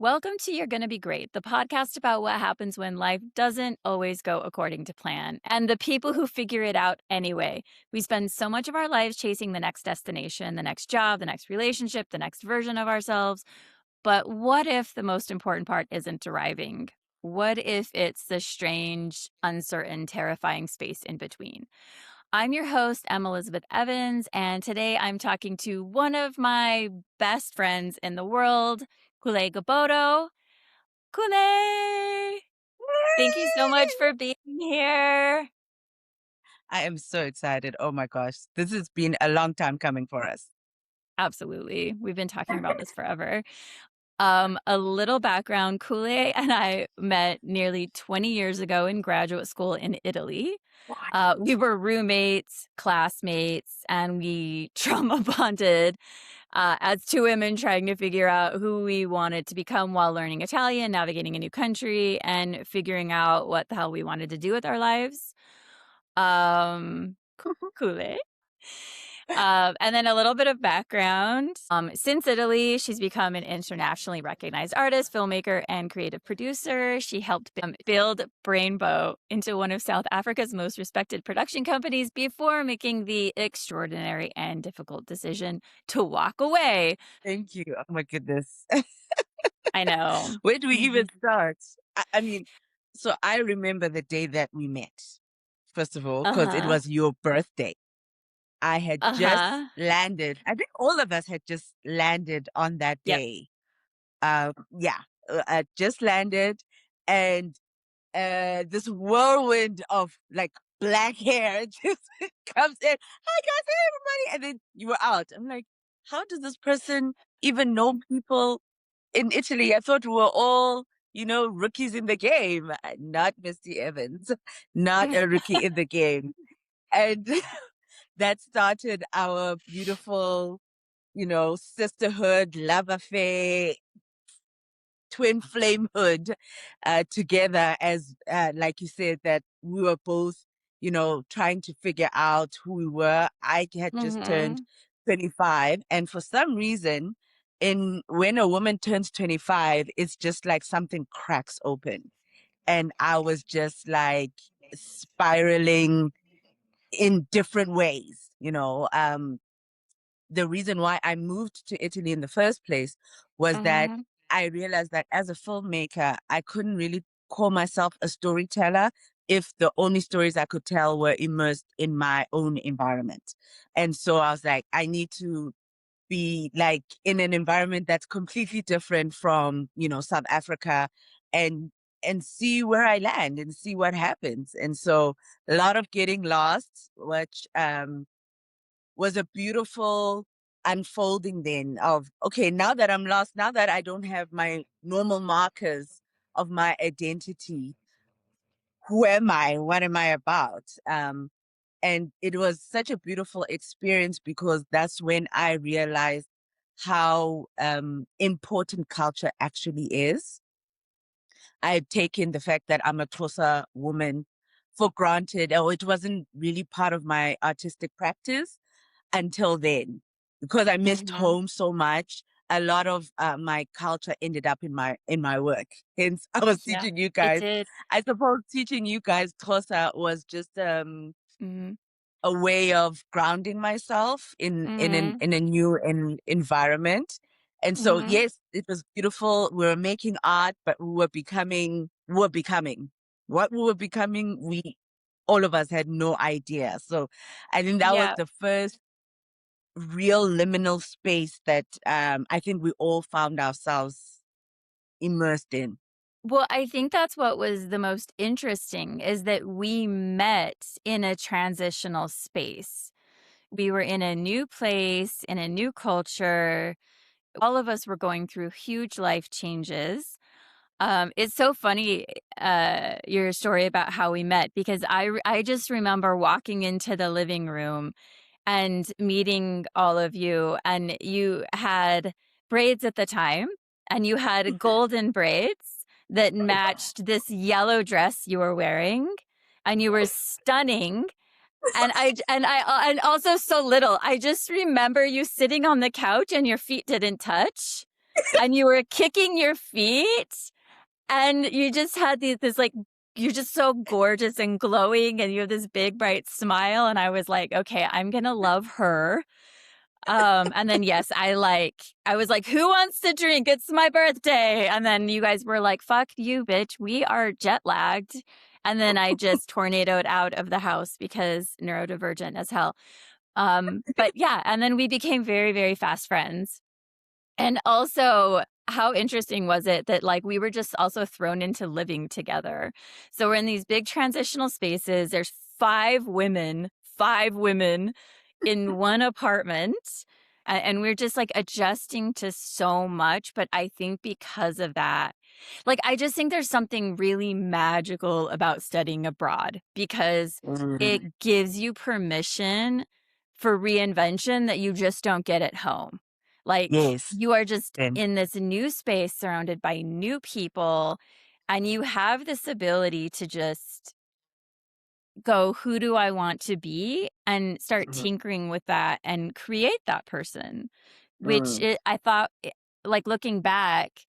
Welcome to You're Gonna Be Great, the podcast about what happens when life doesn't always go according to plan, and the people who figure it out anyway. We spend so much of our lives chasing the next destination, the next job, the next relationship, the next version of ourselves. But what if the most important part isn't arriving? What if it's the strange, uncertain, terrifying space in between? I'm your host, Em Elizabeth Evans, and today I'm talking to one of my best friends in the world, Chule Gobodo. Chule, thank you so much for being here. I am so excited. Oh my gosh. This has been a long time coming for us. Absolutely. We've been talking about this forever. A little background, Chule and I met nearly 20 years ago in graduate school in Italy. What? We were roommates, classmates, and we trauma bonded as two women trying to figure out who we wanted to become while learning Italian, navigating a new country, and figuring out what the hell we wanted to do with our lives. Cool. And then a little bit of background. Since Italy, she's become an internationally recognized artist, filmmaker, and creative producer. She helped build Brainbow into one of South Africa's most respected production companies before making the extraordinary and difficult decision to walk away. Thank you. Oh my goodness. I know. Where do we even start? So I remember the day that we met, first of all, because it Uh-huh. was your birthday. I had just Uh-huh. landed. I think all of us had just landed on that Yep. day. Yeah, I just landed, and this whirlwind of like black hair just comes in. Hi guys, hey everybody, and then you were out. I'm like, how does this person even know people in Italy? I thought we were all, rookies in the game. Not Misty Evans, not a rookie in the game, and that started our beautiful, sisterhood, love affair, twin flamehood together as like you said, that we were both trying to figure out who we were. I had just turned Mm-hmm. 25, and for some reason, in when a woman turns 25, it's just like something cracks open, and I was just like spiraling in different ways. The reason why I moved to Italy in the first place was that Mm-hmm. I realized that as a filmmaker, I couldn't really call myself a storyteller if the only stories I could tell were immersed in my own environment. And so I was like, I need to be like in an environment that's completely different from, South Africa, and see where I land and see what happens. And so a lot of getting lost, which was a beautiful unfolding then of, okay, now that I'm lost, now that I don't have my normal markers of my identity, who am I? What am I about? And it was such a beautiful experience because that's when I realized how important culture actually is. I had taken the fact that I'm a Xhosa woman for granted, or it wasn't really part of my artistic practice until then, because I missed Mm-hmm. home so much. A lot of my culture ended up in my work. Hence, I was Yeah, teaching you it guys. did. I suppose teaching you guys Xhosa was just Mm-hmm. a way of grounding myself Mm-hmm. in a new environment. And so, Mm-hmm. yes, it was beautiful. We were making art, but we were becoming what we were becoming. We All of us had no idea. So I think that was Yeah. the first real liminal space that I think we all found ourselves immersed in. Well, I think that's what was the most interesting is that we met in a transitional space. We were in a new place, in a new culture. All of us were going through huge life changes. It's so funny, your story about how we met, because I just remember walking into the living room and meeting all of you, and you had braids at the time, and you had golden braids that matched this yellow dress you were wearing, and you were stunning. And also so little. I just remember you sitting on the couch and your feet didn't touch. and you were kicking your feet, and you just had this, like, you're just so gorgeous and glowing, and you have this big, bright smile, and I was like, "Okay, I'm gonna love her." And then, yes, I was like, "Who wants to drink? It's my birthday." And then you guys were like, "Fuck you, bitch. We are jet lagged." And then I just tornadoed out of the house because neurodivergent as hell. But yeah, and then we became very, very fast friends. And also, how interesting was it that, like, we were just also thrown into living together? So we're in these big transitional spaces. There's 5 women in one apartment, and we're just, like, adjusting to so much, but I think because of that, like, I just think there's something really magical about studying abroad because Mm, it gives you permission for reinvention that you just don't get at home. Like, yes. you are just Then. in this new space surrounded by new people, and you have this ability to just go, "Who do I want to be?" and start Mhm. tinkering with that and create that person, which Mm, I thought, like, looking back,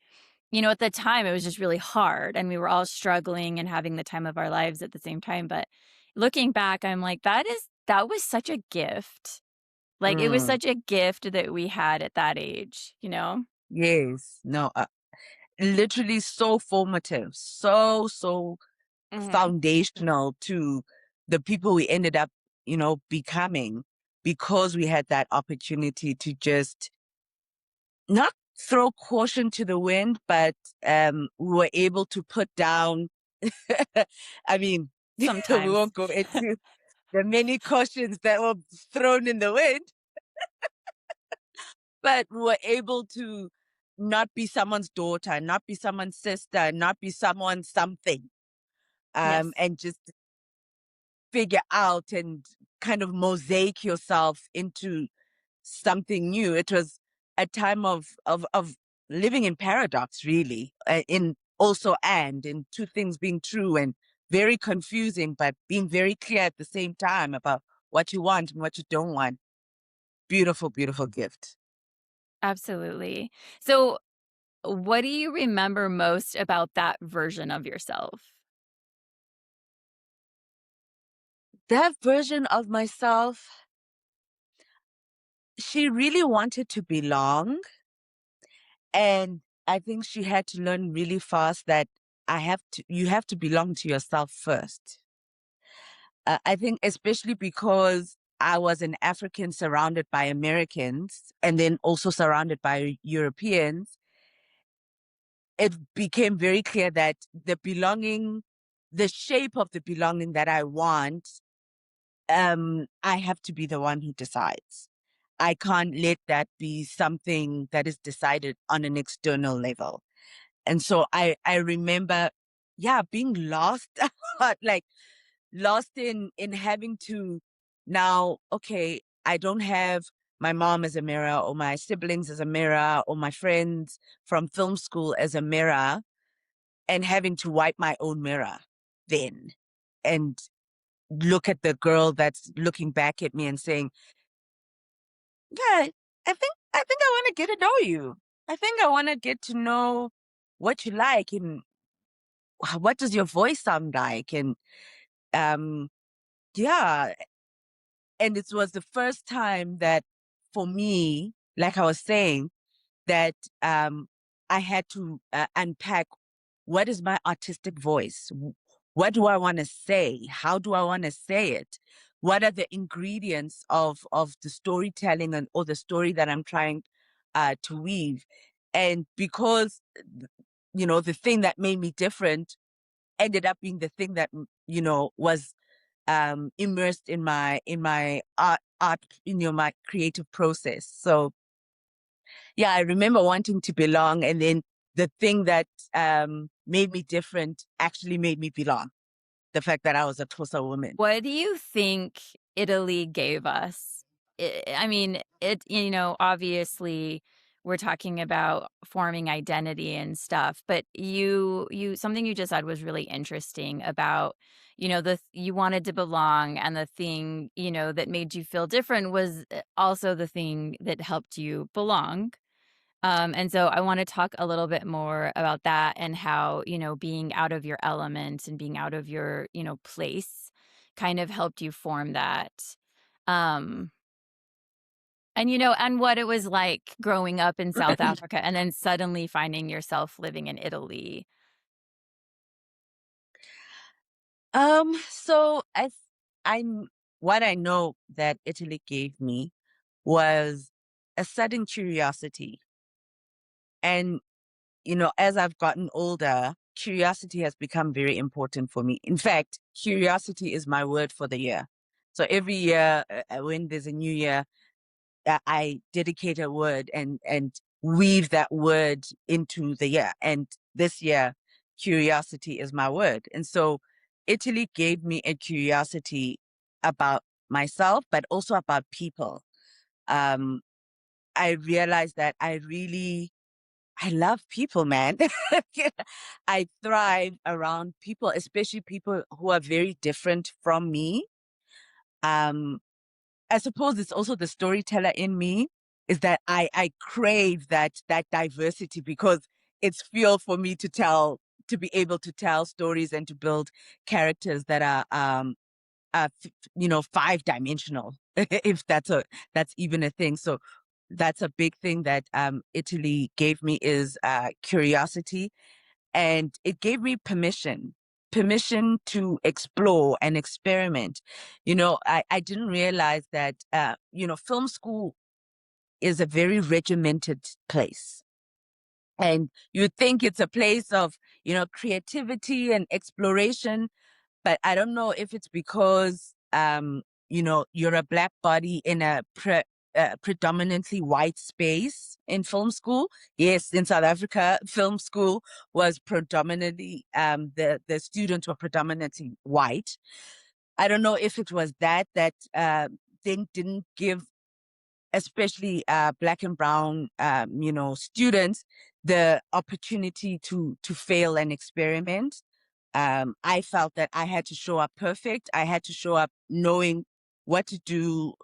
at the time, it was just really hard, and we were all struggling and having the time of our lives at the same time, but looking back, I'm like, that was such a gift. Like, it was mm, such a gift that we had at that age, you know? yes. No, literally so formative, so Mhm. foundational to the people we ended up, becoming because we had that opportunity to just not throw caution to the wind, but we were able to put down, I mean, we Sometimes. won't go into the many cautions that were thrown in the wind, but we were able to not be someone's daughter, not be someone's sister, not be someone's something, Yes, and just figure out and kind of mosaic yourself into something new. It was a time of living in paradox, really, in also and in two things being true and very confusing, but being very clear at the same time about what you want and what you don't want. Beautiful, beautiful gift. absolutely. So, what do you remember most about that version of yourself? That version of myself, she really wanted to belong. And I think she had to learn really fast that you have to belong to yourself first. I think especially because I was an African surrounded by Americans and then also surrounded by Europeans, it became very clear that the shape of the belonging that I want, I have to be the one who decides. I can't let that be something that is decided on an external level. And so I remember, yeah, being lost, like lost in having to now, okay, I don't have my mom as a mirror or my siblings as a mirror or my friends from film school as a mirror and having to wipe my own mirror then and look at the girl that's looking back at me and saying, yeah, I think I want to get to know you. I think I want to get to know what you like and what does your voice sound like? And um, yeah, and it was the first time that for me, like I was saying, that I had to unpack what is my artistic voice? What do I want to say? How do I want to say it? What are the ingredients of the storytelling and or the story that I'm trying to weave? And because the thing that made me different ended up being the thing that was immersed in my art my creative process. So yeah, I remember wanting to belong, and then the thing that made me different actually made me belong. The fact that I was a Xhosa woman. What do you think Italy gave us? I mean, obviously we're talking about forming identity and stuff, but something you just said was really interesting about, you wanted to belong, and the thing, that made you feel different was also the thing that helped you belong. And so I want to talk a little bit more about that and how, being out of your element and being out of your, place kind of helped you form that. Um, and what it was like growing up in South Africa and then suddenly finding yourself living in Italy. So I'm what I know that Italy gave me was a sudden curiosity. And, as I've gotten older, curiosity has become very important for me. In fact, curiosity is my word for the year. So every year, when there's a new year, I dedicate a word and weave that word into the year. And this year, curiosity is my word. And so Italy gave me a curiosity about myself, but also about people. Um, I realized that I love people, man. I thrive around people, especially people who are very different from me. Um, I suppose it's also the storyteller in me is that I crave that diversity because it's fuel for me to be able to tell stories and to build characters that five dimensional, if that's even a thing. So that's a big thing that Italy gave me is curiosity, and it gave me permission to explore and experiment. I didn't realize that film school is a very regimented place, and you think it's a place of creativity and exploration, but I don't know if it's because you're a black body in a predominantly white space in film school. Yes, in South Africa, film school was predominantly the students were predominantly white. I don't know if it was that didn't give especially black and brown students the opportunity to fail and experiment. I felt that I had to show up perfect. I had to show up knowing what to do.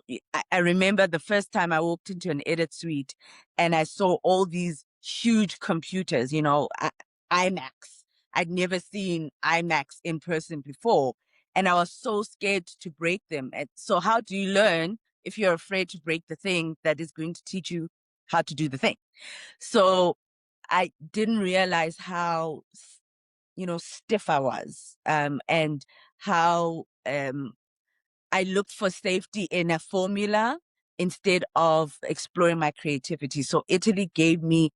I remember the first time I walked into an edit suite and I saw all these huge computers, IMAX. I'd never seen IMAX in person before. And I was so scared to break them. And so how do you learn if you're afraid to break the thing that is going to teach you how to do the thing? So I didn't realize how stiff I was, and how I looked for safety in a formula instead of exploring my creativity. So Italy gave me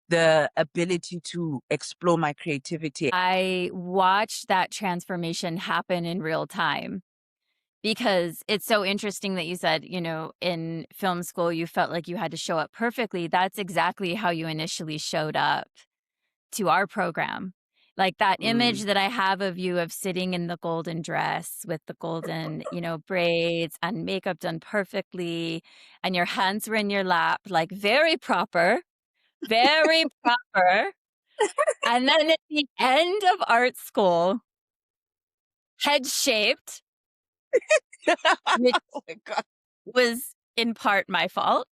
the ability to explore my creativity. I watched that transformation happen in real time because it's so interesting that you said, in film school, you felt like you had to show up perfectly. That's exactly how you initially showed up to our program. Like that image Mm, that I have of you of sitting in the golden dress with the golden, braids and makeup done perfectly, and your hands were in your lap, like very proper. And then at the end of art school, head shaped, which oh my God. was in part my fault.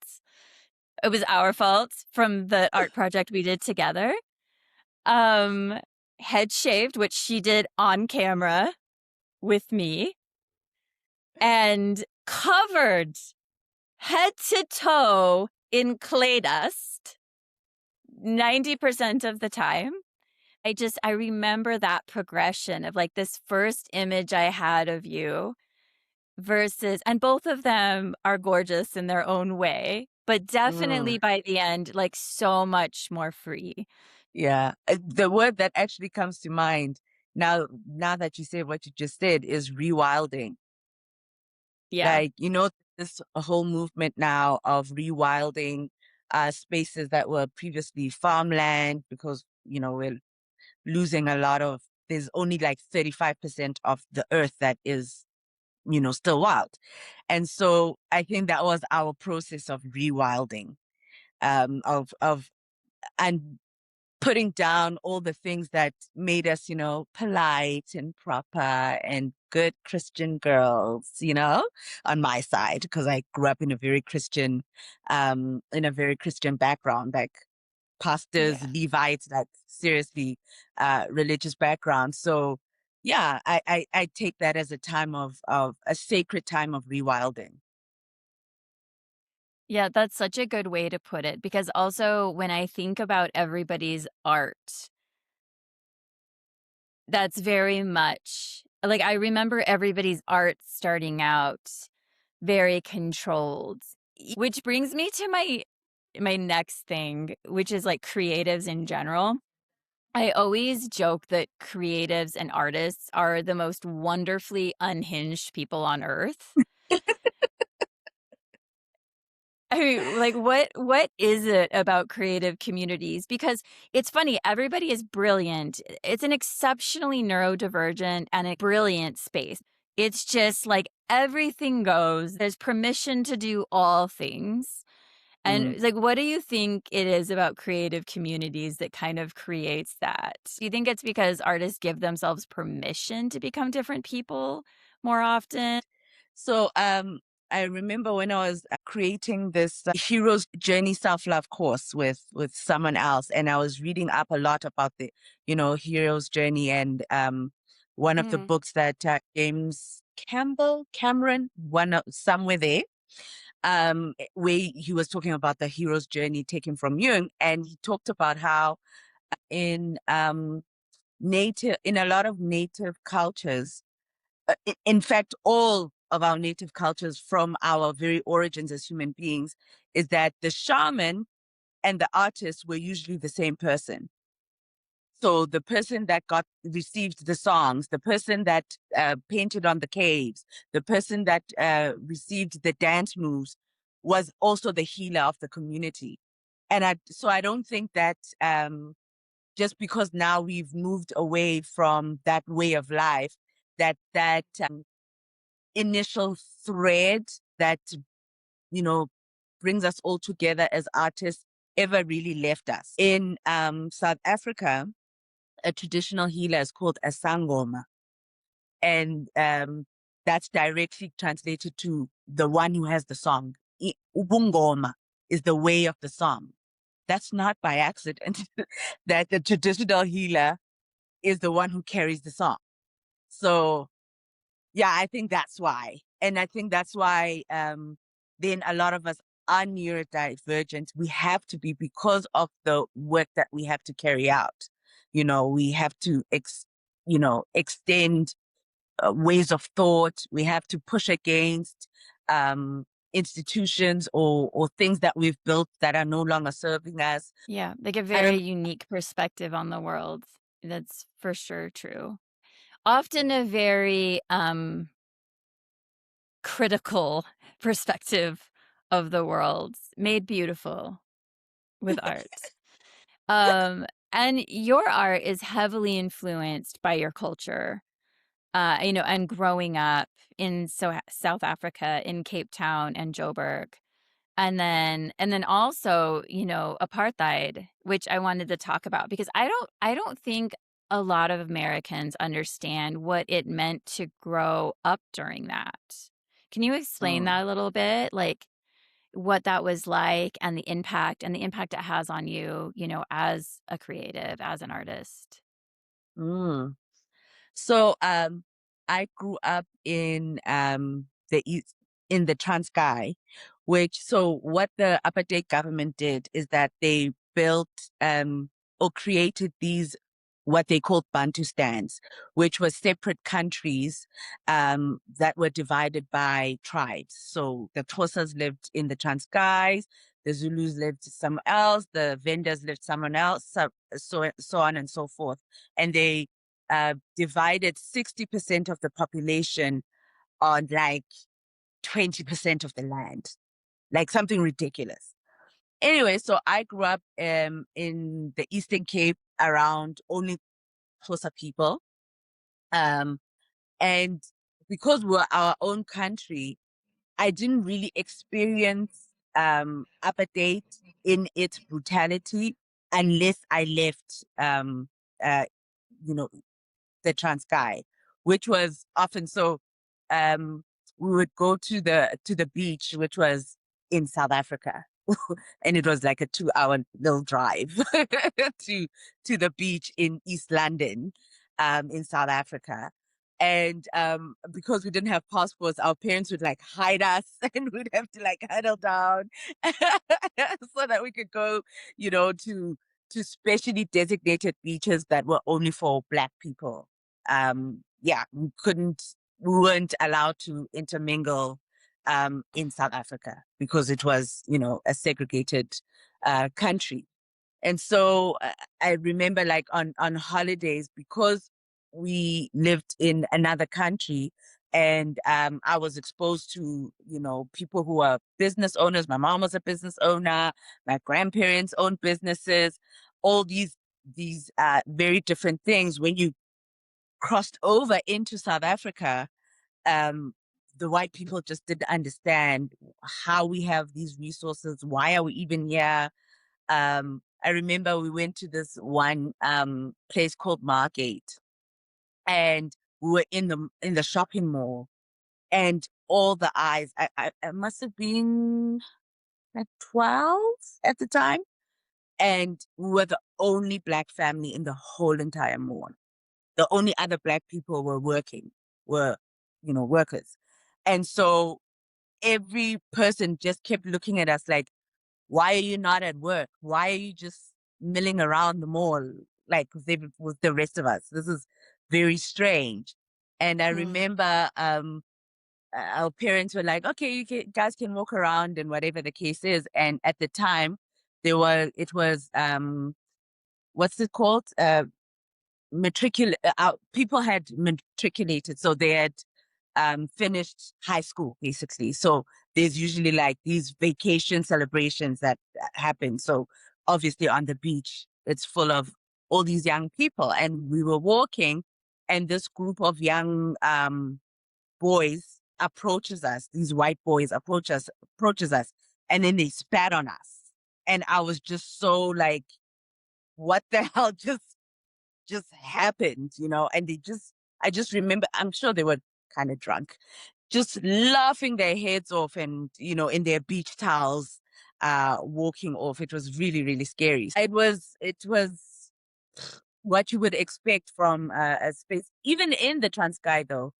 It was our fault from the art project we did together. Um, Head shaved, which she did on camera with me, and covered head to toe in clay dust 90% of the time. I remember that progression of like this first image I had of you versus, and both of them are gorgeous in their own way, but Mm, definitely by the end, like so much more free. yeah. The word that actually comes to mind now that you say what you just said is rewilding. Yeah. Like, this a whole movement now of rewilding spaces that were previously farmland because, we're losing a lot of, there's only like 35% of the earth that is, still wild. And so I think that was our process of rewilding, and putting down all the things that made us, polite and proper and good Christian girls, on my side, because I grew up in a very Christian background. Like pastors, Yeah. Levites, like seriously religious background. So yeah, I take that as a time of a sacred time of rewilding. Yeah, that's such a good way to put it because also when I think about everybody's art, that's very much like I remember everybody's art starting out very controlled, which brings me to my next thing, which is like creatives in general. I always joke that creatives and artists are the most wonderfully unhinged people on earth. I mean, like, what is it about creative communities? Because it's funny, everybody is brilliant. It's an exceptionally neurodivergent and a brilliant space. It's just like everything goes. There's permission to do all things. Mm. And like, what do you think it is about creative communities that kind of creates that? Do you think it's because artists give themselves permission to become different people more often? So I remember when I was creating this hero's journey self-love course with someone else, and I was reading up a lot about the hero's journey, and one of the Mm. books that James Cameron, one of somewhere there, where he was talking about the hero's journey taken from Jung, and he talked about how in in a lot of native cultures, in fact, all of our native cultures from our very origins as human beings, is that the shaman and the artist were usually the same person. So the person that got received the songs, the person that painted on the caves, the person that received the dance moves was also the healer of the community. And so I don't think that just because now we've moved away from that way of life, that initial thread that you know brings us all together as artists ever really left us. In South Africa, a traditional healer is called a sangoma, and that's directly translated to the one who has the song. Ubungoma is the way of the song. That's not by accident that the traditional healer is the one who carries the song. So yeah, I think that's why. And I think that's why then a lot of us are neurodivergent. We have to be because of the work that we have to carry out. We have to extend ways of thought. We have to push against um, institutions or things that we've built that are no longer serving us. Yeah, like a I very remember. unique perspective on the world. That's for sure true. Often a very critical perspective of the world, made beautiful with art. And your art is heavily influenced by your culture. And growing up in South Africa, in Cape Town and Joburg. And then also, apartheid, which I wanted to talk about because I don't think a lot of Americans understand what it meant to grow up during that. Can you explain Mm, that a little bit? Like what that was like and the impact it has on you, as a creative, as an artist. mm. So I grew up in the east, in the Transkei, which so what the apartheid government did is that they built or created these what they called Bantustans, which were separate countries that were divided by tribes. So the Xhosas lived in the Transkei, the Zulus lived somewhere else, the Vendas lived somewhere else, so on and so forth. And they divided 60% of the population on like 20% of the land, like something ridiculous. Anyway, so I grew up in the Eastern Cape around only Xhosa people. Um, and because we're our own country, I didn't really experience apartheid in its brutality unless I left, uh, you know, the Transkei, which was often so. Um, we would go to the beach, which was in South Africa. and it was like a 2 hour little drive to the beach in East London, in South Africa. And because we didn't have passports, our parents would like hide us and we'd have to like huddle down so that we could go, to specially designated beaches that were only for Black people. Yeah, we weren't allowed to intermingle in South Africa because it was, a segregated country. And so I remember like on holidays, because we lived in another country and I was exposed to, people who are business owners. My mom was a business owner, my grandparents owned businesses, all these very different things. When you crossed over into South Africa, um, the white people just didn't understand how we have these resources. Why are we even here? I remember we went to this one place called Margate, and we were in the shopping mall, and all the eyes. I must have been like 12 at the time, and we were the only Black family in the whole entire mall. The only other Black people were, workers, and so every person just kept looking at us like, why are you not at work? Why are you just milling around the mall like they with the rest of us? This is very strange. And I Mm. remember our parents were like, okay, guys can walk around and whatever the case is. And at the time, it was what's it called? People had matriculated, so they had finished high school basically. So there's usually like these vacation celebrations that happen. So obviously on the beach, it's full of all these young people, and we were walking, and this group of young boys approaches us. These white boys approaches us, and then they spat on us, and I was just so like, what the hell just happened, and I just remember, I'm sure they were kind of drunk, just laughing their heads off and, in their beach towels, walking off. It was really, really scary. It was what you would expect from a space, even in the Transkei though.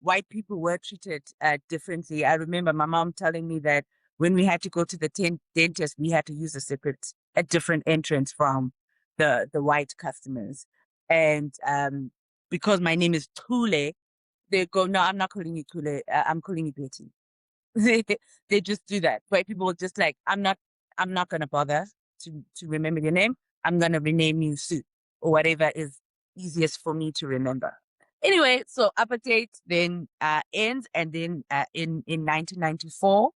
White people were treated differently. I remember my mom telling me that when we had to go to the dentist, we had to use a different entrance from the white customers. And because my name is Chule, they go, no, I'm not calling you Chule, I'm calling you Betty. they, they they just do that. White people are just like, I'm not gonna bother to remember your name. I'm gonna rename you Sue or whatever is easiest for me to remember. Anyway, so apartheid then ends, and then in 1994,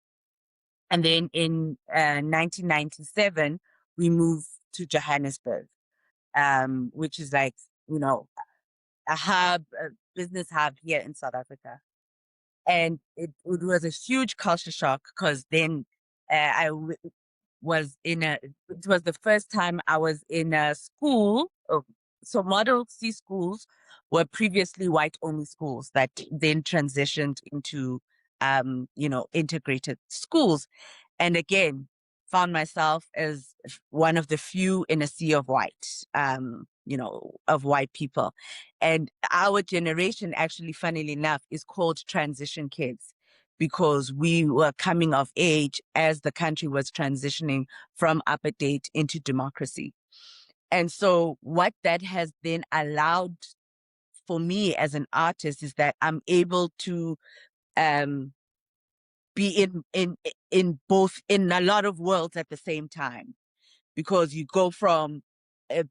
and then in 1997 we moved to Johannesburg, which is like, you know a business hub here in South Africa. And it was a huge culture shock because then was in a it was the first time I was in a school. So Model C schools were previously white only schools that then transitioned into integrated schools. And again, found myself as one of the few in a sea of white, of white people. And our generation, actually, funnily enough, is called transition kids because we were coming of age as the country was transitioning from apartheid into democracy. And so what that has then allowed for me as an artist is that I'm able to um, be in a lot of worlds at the same time, because you go from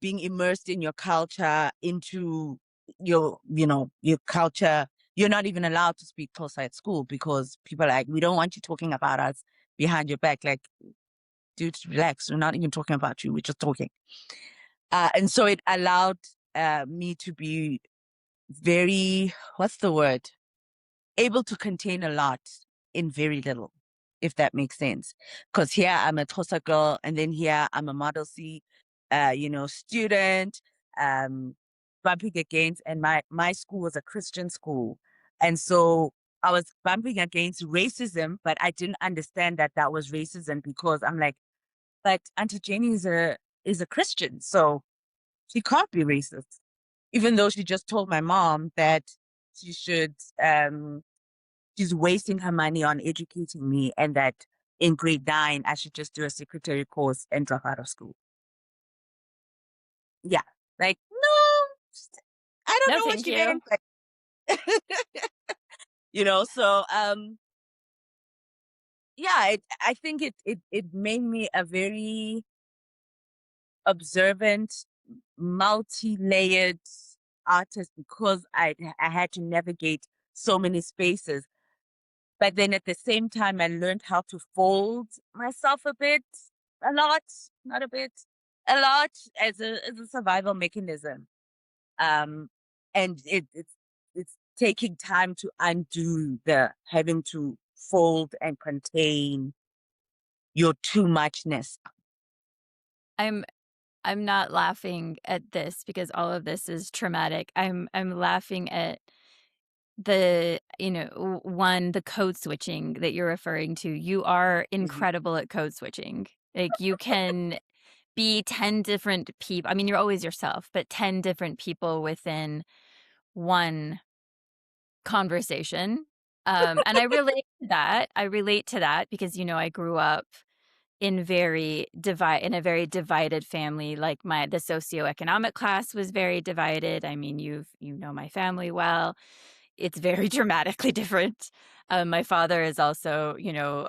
being immersed in your culture into your culture. You're not even allowed to speak Xhosa at school because people are like, we don't want you talking about us behind your back. Like, dude, relax. We're not even talking about you. We're just talking. And so it allowed me to be very, what's the word? Able to contain a lot in very little, if that makes sense. Because here I'm a Xhosa girl, and then here I'm a Model C, student, bumping against, and my school was a Christian school, and so I was bumping against racism, but I didn't understand that that was racism because I'm like, but Auntie Jenny is a Christian, so she can't be racist. Even though she just told my mom that she should she's wasting her money on educating me and that in grade 9 I should just do a secretary course and drop out of school. Yeah. Like, no, I don't No, know what thank she you. meant, but so yeah, I think it made me a very observant, multi-layered artist because I had to navigate so many spaces. But then at the same time, I learned how to fold myself a bit, a lot, not a bit, a lot as a survival mechanism. Um, and it's taking time to undo the having to fold and contain your too muchness. I'm I'm not laughing at this because all of this is traumatic. I'm laughing at the, one, the code switching that you're referring to. You are Mhm. incredible at code switching. Like, you can be 10 different people. I mean, you're always yourself, but 10 different people within one conversation. And I relate to that. I relate to that because, I grew up in a very divided family. Like, the socioeconomic class was very divided. I mean, you know my family well. It's very dramatically different. My father is also,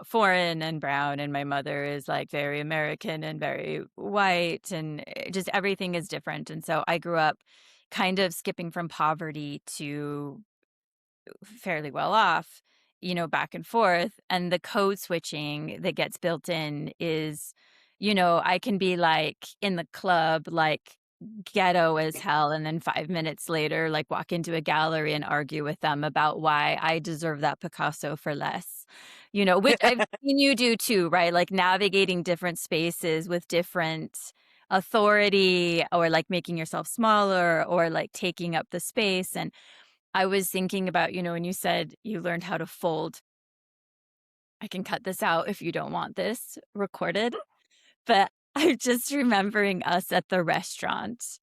foreign and brown, and my mother is like very American and very white, and just everything is different. And so I grew up kind of skipping from poverty to fairly well off, back and forth. And the code switching that gets built in is, I can be like in the club, like ghetto as hell. And then 5 minutes later, like walk into a gallery and argue with them about why I deserve that Picasso for less, which I've seen you do too, right? Like navigating different spaces with different authority, or like making yourself smaller, or like taking up the space. And I was thinking about, when you said you learned how to fold. I can cut this out if you don't want this recorded, but I'm just remembering us at the restaurant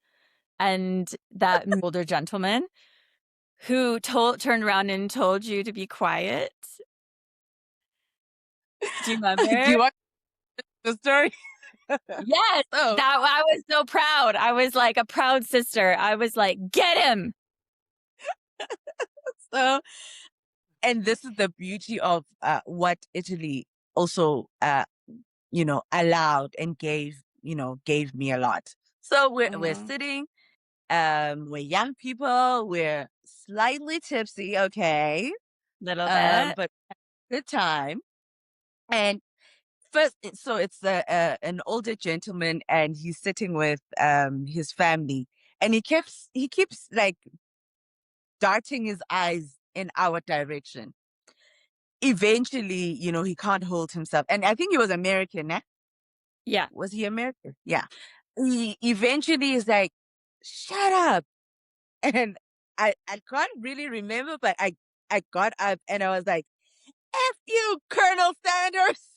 and that older gentleman who turned around and told you to be quiet. Do you Do remember? you want the story? Yes, So, that I was so proud. I was like a proud sister. I was like, "Get him." so, and this is the beauty of what Italy also, allowed and gave me a lot. So we're Mhm. sitting, we're young people, we're slightly tipsy, okay, Little bit. but good time. And first, so it's an older gentleman, and he's sitting with his family, and he keeps like darting his eyes in our direction. Eventually, he can't hold himself. And I think he was American, eh? Yeah. Was he American? Yeah. He eventually is like, shut up. And I can't really remember, but I got up and I was like, F you, Colonel Sanders.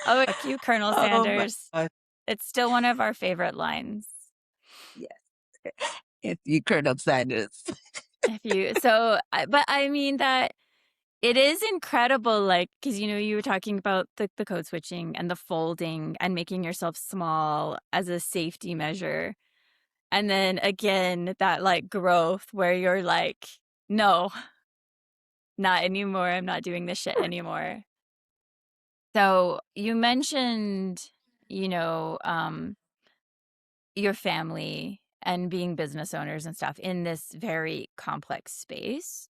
Oh, fuck you, Colonel Oh my Sanders. God. It's still one of our favorite lines. Yes. F you, Colonel Sanders. But I mean that it is incredible, like, because, you were talking about the code switching and the folding and making yourself small as a safety measure. And then again, that like growth where you're like, no, not anymore. I'm not doing this shit anymore. So you mentioned, you know, um, your family and being business owners and stuff in this very complex space.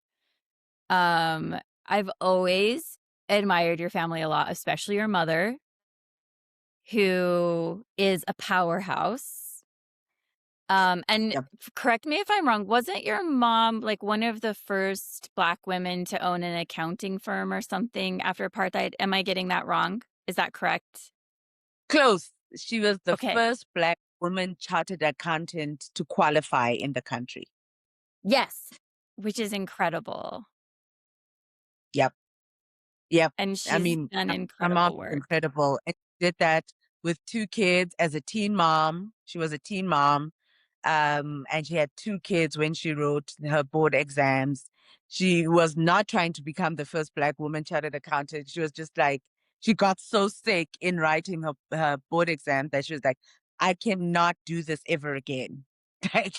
Um, I've always admired your family a lot, especially your mother, who is a powerhouse. And Yep. correct me if I'm wrong, wasn't your mom like one of the first Black women to own an accounting firm or something after apartheid? Am I getting that wrong? Is that correct? Close. She was the Okay. first Black woman chartered accountant to qualify in the country. Yes, which is incredible, Yep. Yep. and I she's mean, done my mom's incredible work. incredible. And she did that with two kids as a teen mom. She was a teen mom. And she had two kids when she wrote her board exams. She was not trying to become the first Black woman chartered accountant. She was just like, she got so sick in writing her board exam that she was like, I cannot do this ever again. Like,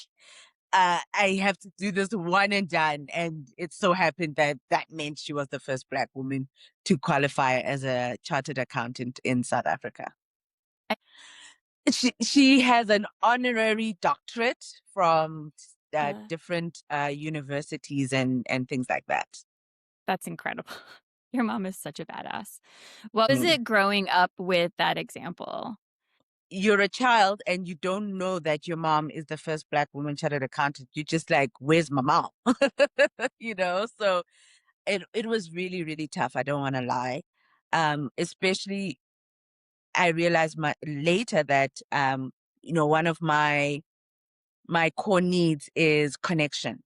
I have to do this one and done. And it so happened that that meant she was the first Black woman to qualify as a chartered accountant in South Africa. I She has an honorary doctorate from uh, different universities and things like that. that's incredible. Your mom is such a badass. What was Mm. it growing up with that example? You're a child and you don't know that your mom is the first Black woman chartered accountant. You're just like, where's my mom? So it was really, really tough. I don't want to lie. Especially I realized later that one of my core needs is connection,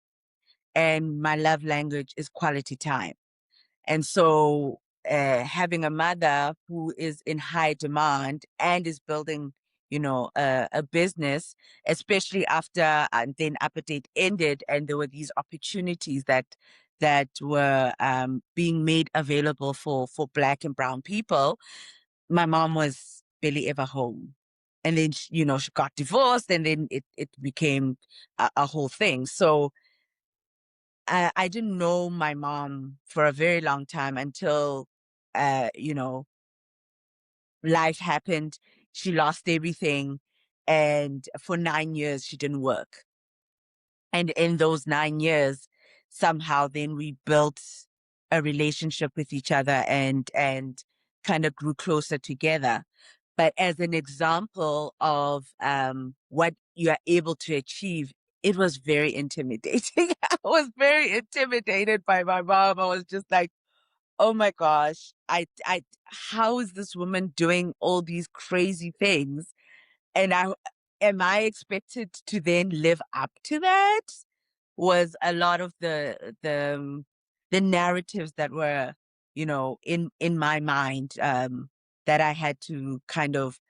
and my love language is quality time. And so having a mother who is in high demand and is building, a business, especially after then apartheid ended, and there were these opportunities that were being made available for Black and brown people. My mom was barely ever home. And then, she got divorced, and then it became a whole thing. So I didn't know my mom for a very long time until, uh, you know, life happened. She lost everything. And for 9 years, she didn't work. And in those 9 years, somehow then we built a relationship with each other and kind of grew closer together. But as an example of what you are able to achieve, it was very intimidating. I was very intimidated by my mom. I was just like, oh my gosh, how is this woman doing all these crazy things? And am I expected to then live up to that? Was a lot of the narratives that were, in my mind, that I had to kind of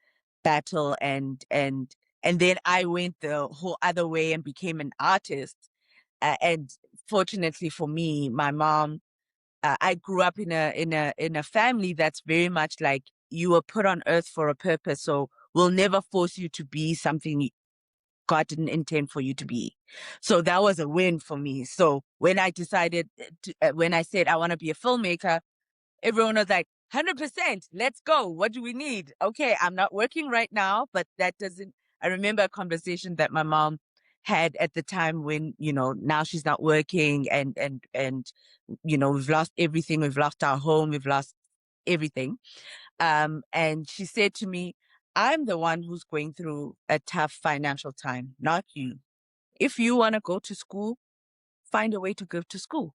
battle, and then I went the whole other way and became an artist. And fortunately for me, my mom, I grew up in a family that's very much like, you were put on earth for a purpose, so we'll never force you to be something God didn't intend for you to be. So that was a win for me. So when I decided when I said I want to be a filmmaker, everyone was like, 100%, let's go. What do we need? Okay, I'm not working right now, but that doesn't, I remember a conversation that my mom had at the time when, now she's not working, and we've lost everything. We've lost our home. We've lost everything. And she said to me, I'm the one who's going through a tough financial time, not you. If you want to go to school, find a way to go to school.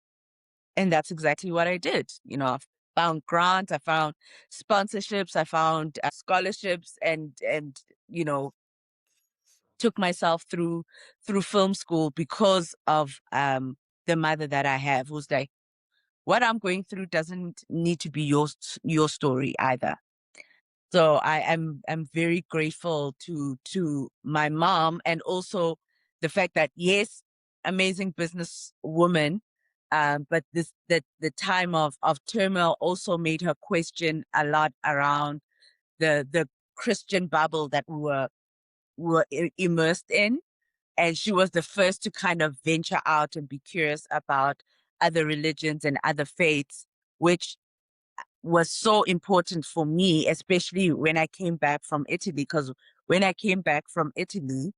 And that's exactly what I did. I found grants, I found sponsorships, I found scholarships, and you know, took myself through film school because of the mother that I have, who's like, what I'm going through doesn't need to be your story either. So I'm very grateful to my mom, and also the fact that, yes, amazing business woman, but the time of turmoil also made her question a lot around the Christian bubble that we were immersed in, and she was the first to kind of venture out and be curious about other religions and other faiths, which was so important for me, especially when I came back from Italy. Because when I came back from Italy,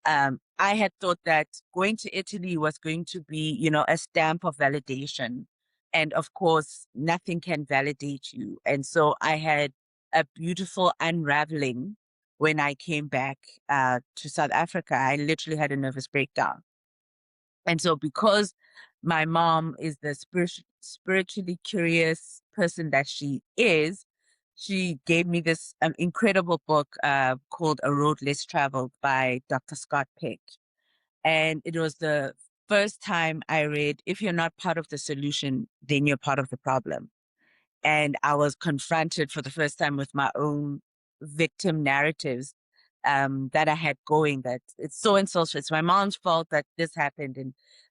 I had thought that going to Italy was going to be, a stamp of validation. And of course, nothing can validate you. And so I had a beautiful unraveling when I came back to South Africa. I literally had a nervous breakdown. And so because my mom is the spiritually curious person that she is, she gave me this incredible book called A Road Less Traveled by Dr. Scott Peck. And it was the first time I read, if you're not part of the solution, then you're part of the problem. And I was confronted for the first time with my own victim narratives that I had going, that it's so and so, it's my mom's fault that this happened.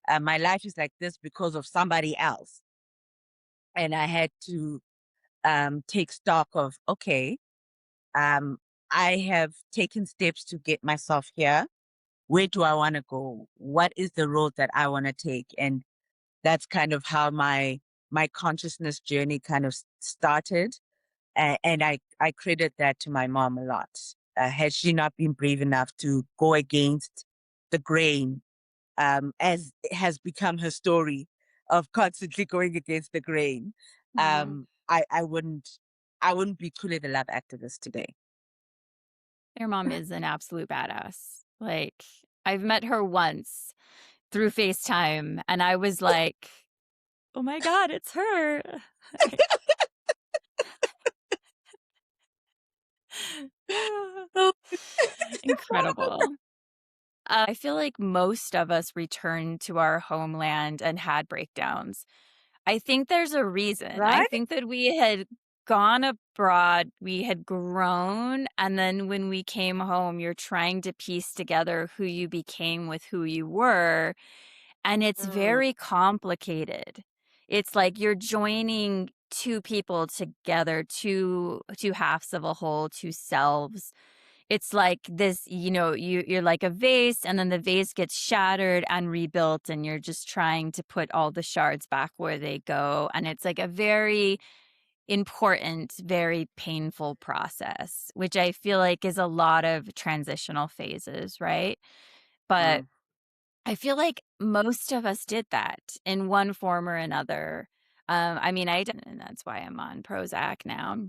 And my life is like this because of somebody else. And I had to take stock of, okay, um, I have taken steps to get myself here. Where do I want to go? What is the road that I want to take? And that's kind of how my consciousness journey kind of started. And I credit that to my mom a lot. Had she not been brave enough to go against the grain, as it has become her story of constantly going against the grain, Mm. I wouldn't be truly the love activist today. Your mom is an absolute badass. Like, I've met her once through FaceTime, and I was like, "Oh my god, it's her." Incredible. I feel like most of us returned to our homeland and had breakdowns. I think there's a reason. I Right? think that we had gone abroad, we had grown, and then when we came home, you're trying to piece together who you became with who you were, and it's Mm, very complicated. It's like you're joining two people together, two halves of a whole, two selves. It's like this, you're like a vase, and then the vase gets shattered and rebuilt, and you're just trying to put all the shards back where they go. And it's like a very important, very painful process, which I feel like is a lot of transitional phases, right? But mm, I feel like most of us did that in one form or another. I mean, I didn't, and that's why I'm on Prozac now.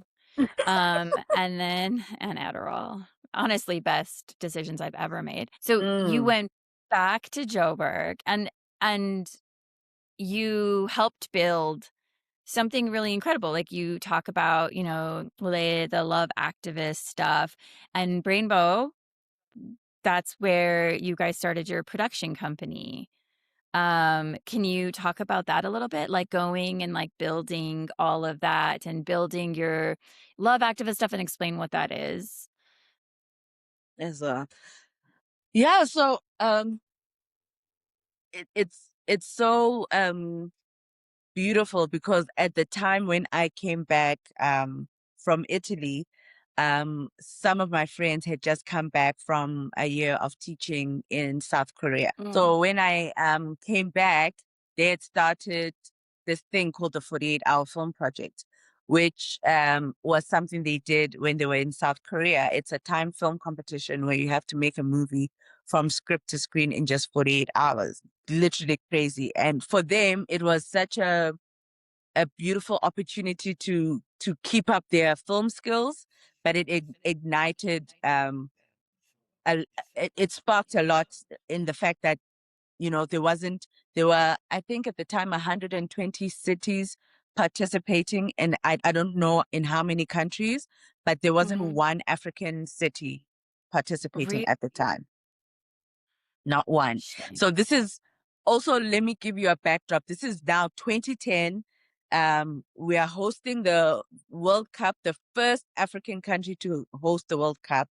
And then and Adderall. Honestly, best decisions I've ever made. So you mm. went back to Joburg and you helped build something really incredible. Like you talk about, the love activist stuff and Brainbow, that's where you guys started your production company. Can you talk about that a little bit? Like going and like building all of that and building your love activist stuff and explain what that is. As yeah, so it's so beautiful because at the time when I came back from Italy, some of my friends had just come back from a year of teaching in South Korea. Mm. So when I came back, they had started this thing called the 48-hour film project, which was something they did when they were in South Korea. It's a time film competition where you have to make a movie from script to screen in just 48 hours. Literally crazy. And for them, it was such a beautiful opportunity to keep up their film skills, but it ignited a, it sparked a lot in the fact that there were, I think at the time, 120 cities participating, and I don't know in how many countries, but there wasn't Mhm. one African city participating Really? at the time, not one. Shame. So this is also, let me give you a backdrop. This is now 2010. We are hosting the World Cup, the first African country to host the World Cup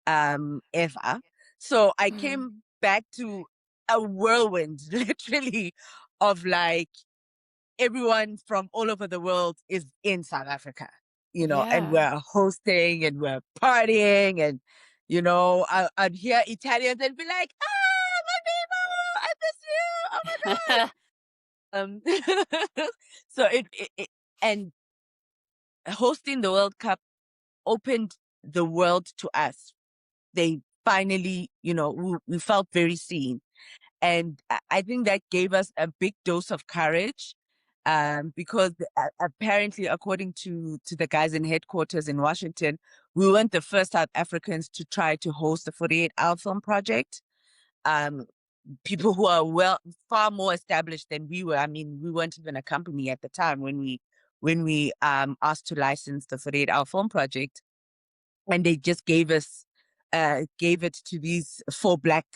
ever. So I Mm. came back to a whirlwind, literally, of like everyone from all over the world is in South Africa, and Yeah. we're hosting and we're partying and, I'd hear Italians and be like, ah, my baby, I miss you. Oh my God. So and hosting the World Cup opened the world to us. They finally, we felt very seen. And I think that gave us a big dose of courage, because apparently, according to the guys in headquarters in Washington, we weren't the first South Africans to try to host the 48-hour film project. Um, People who are far more established than we were. I mean, we weren't even a company at the time when when we asked to license the 48-hour film project, and they just gave it to these four Black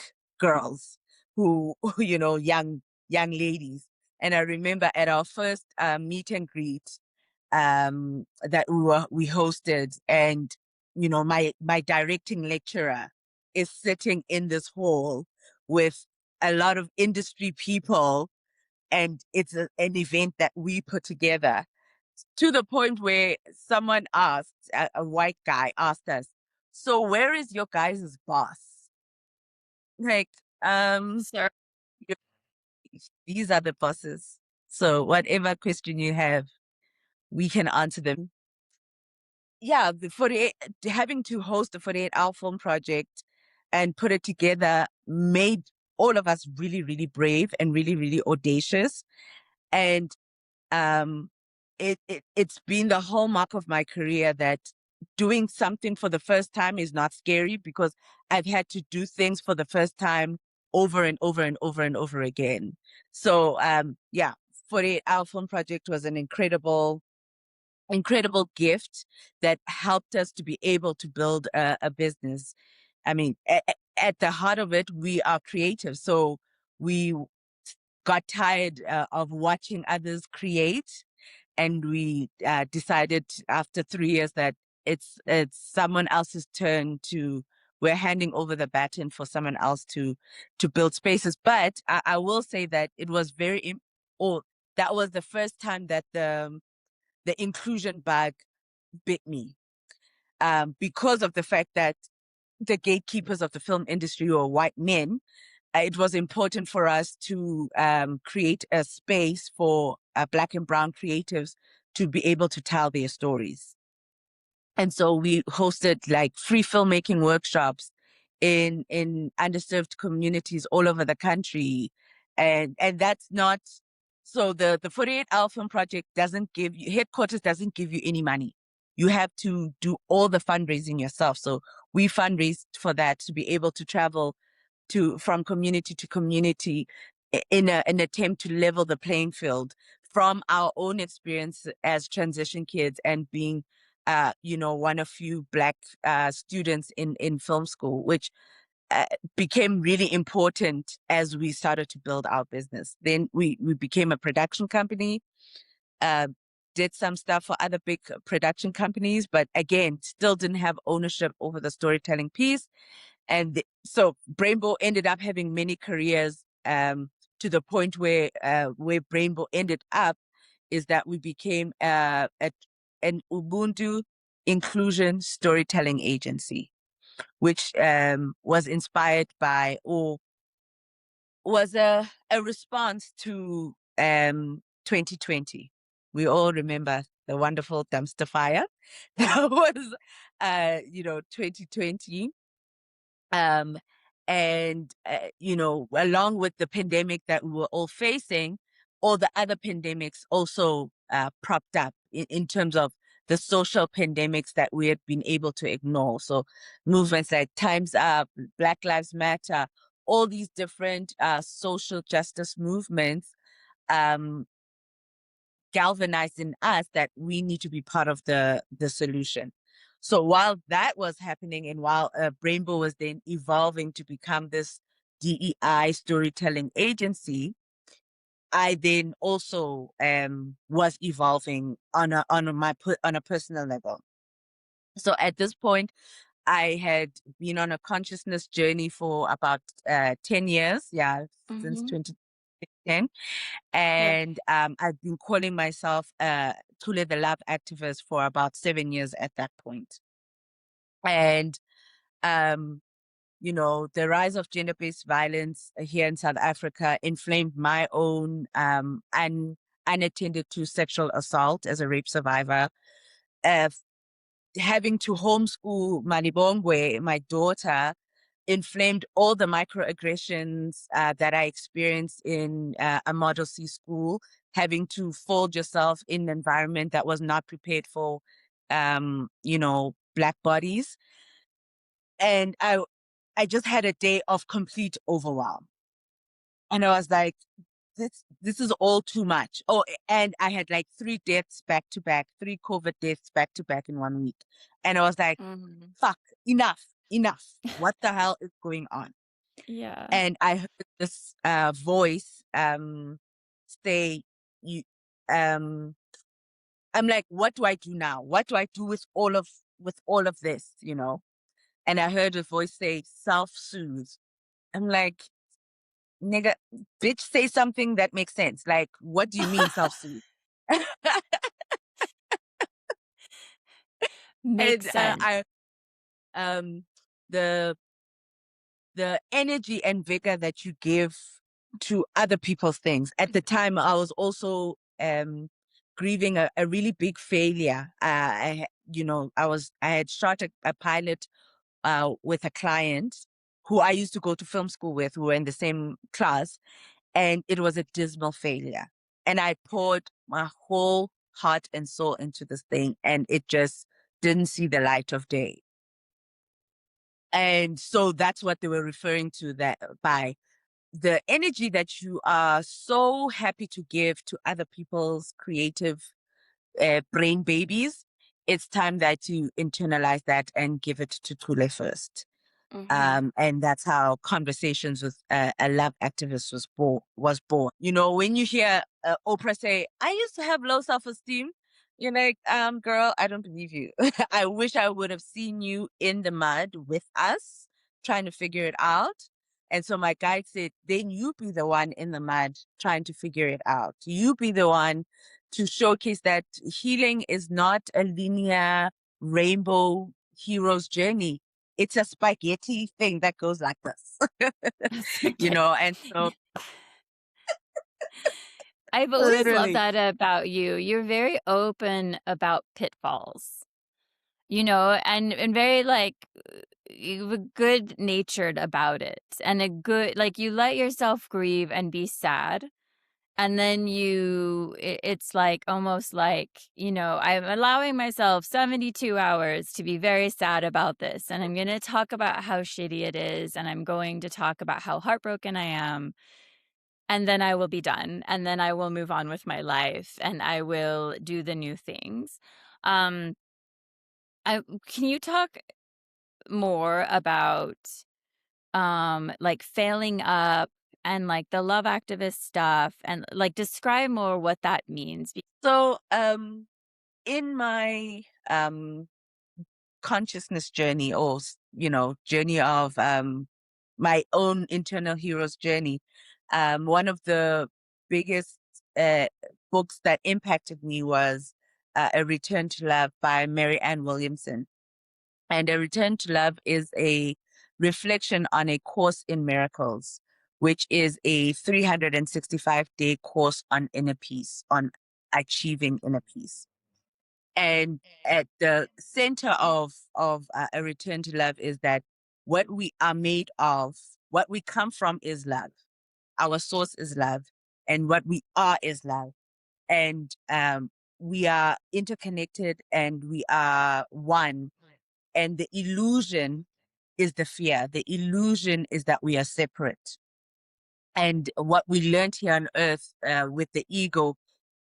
girls who, young ladies. And I remember at our first meet and greet that we hosted, and my directing lecturer is sitting in this hall with a lot of industry people, and it's an event that we put together, to the point where someone asked, a white guy asked us, so where is your guys' boss? Like, Sir. you- these are the bosses. So whatever question you have, we can answer them. Yeah, the 48, having to host the 48-hour film project and put it together made all of us really, really brave and really, really audacious. And um, it's been the hallmark of my career that doing something for the first time is not scary, because I've had to do things for the first time over and over and over and over again. So, yeah, 48-hour film project was an incredible gift that helped us to be able to build a business. I mean, at the heart of it, we are creative. So we got tired of watching others create, and we decided after 3 years that it's someone else's turn to. We're handing over the baton for someone else to build spaces. But I will say that it was or that was the first time that the inclusion bug bit me, because of the fact that the gatekeepers of the film industry were white men. It was important for us to create a space for Black and Brown creatives to be able to tell their stories. And so we hosted like free filmmaking workshops in underserved communities all over the country. And that's not, so the 48-hour film project doesn't give you, headquarters doesn't give you any money. You have to do all the fundraising yourself. So we fundraised for that to be able to travel from community to community in an attempt to level the playing field from our own experience as transition kids and being one of few Black students in film school, which became really important as we started to build our business. Then we became a production company, uh, did some stuff for other big production companies, but again, still didn't have ownership over the storytelling piece. And so Brainbow ended up having many careers, to the point where Brainbow ended up is that we became an Ubuntu inclusion storytelling agency, which was inspired by, or was a response to 2020. We all remember the wonderful dumpster fire that was 2020. Um, and, along with the pandemic that we were all facing, all the other pandemics also propped up in terms of the social pandemics that we had been able to ignore. So movements like Time's Up, Black Lives Matter, all these different social justice movements um, galvanized in us that we need to be part of the solution. So while that was happening, and while Brainbow was then evolving to become this DEI storytelling agency, I then also was evolving on a personal level. So at this point, I had been on a consciousness journey for about 10 years, yeah, since Mm-hmm. 2010. Yeah. And I've been calling myself Chule the Love activist for about 7 years at that point. And, um, the rise of gender-based violence here in South Africa inflamed my own unattended to sexual assault as a rape survivor. Uh, Having to homeschool Malibongwe, my daughter, inflamed all the microaggressions that I experienced in a Model C school, having to fold yourself in an environment that was not prepared for, Black bodies. And I just had a day of complete overwhelm. And I was like, this is all too much. Oh, and I had like 3 deaths back to back, 3 COVID deaths back to back in 1 week. And I was like, Mhm. fuck, enough. What the hell is going on? Yeah. And I heard this voice say, you I'm like, what do I do now? What do I do with all of this, you know? And I heard a voice say, self-soothe. I'm like, nigga, bitch, say something that makes sense. Like, what do you mean self-soothe? Makes And sense. um the the energy and vigor that you give to other people's things. At the time, I was also grieving a really big failure. I had shot a pilot with a client who I used to go to film school with, who were in the same class, and it was a dismal failure. And I poured my whole heart and soul into this thing, and it just didn't see the light of day. And so that's what they were referring to that by the energy that you are so happy to give to other people's creative brain babies. It's time that you internalize that and give it to Chule first. Mhm. And that's how Conversations with a Love Activist was born. You know, when you hear Oprah say, "I used to have low self-esteem," you're like, girl, I don't believe you. I wish I would have seen you in the mud with us trying to figure it out. And so my guide said, then you be the one in the mud trying to figure it out. You be the one to showcase that healing is not a linear rainbow hero's journey. It's a spaghetti thing that goes like this, you Spaghetti. know, and so I've always loved literally. that about you. You're very open about pitfalls, you know, and very like you were good natured about it and a good like you let yourself grieve and be sad. And then it's like almost like, you know, I'm allowing myself 72 hours to be very sad about this. And I'm going to talk about how shitty it is. And I'm going to talk about how heartbroken I am. And then I will be done. And then I will move on with my life and I will do the new things. Um, can you talk more about like failing up and like the love activist stuff and like describe more what that means. So, in my consciousness journey, or journey of my own internal hero's journey, one of the biggest uh, books that impacted me was A Return to Love by Mary Ann Williamson. And A Return to Love is a reflection on A Course in Miracles, which is a 365-day course on inner peace, on achieving inner peace. And at the center of A Return to Love is that what we are made of, what we come from is love. Our source is love, and what we are is love. And we are interconnected, and we are one. And the illusion is the fear. The illusion is that we are separate. And what we learned here on earth with the ego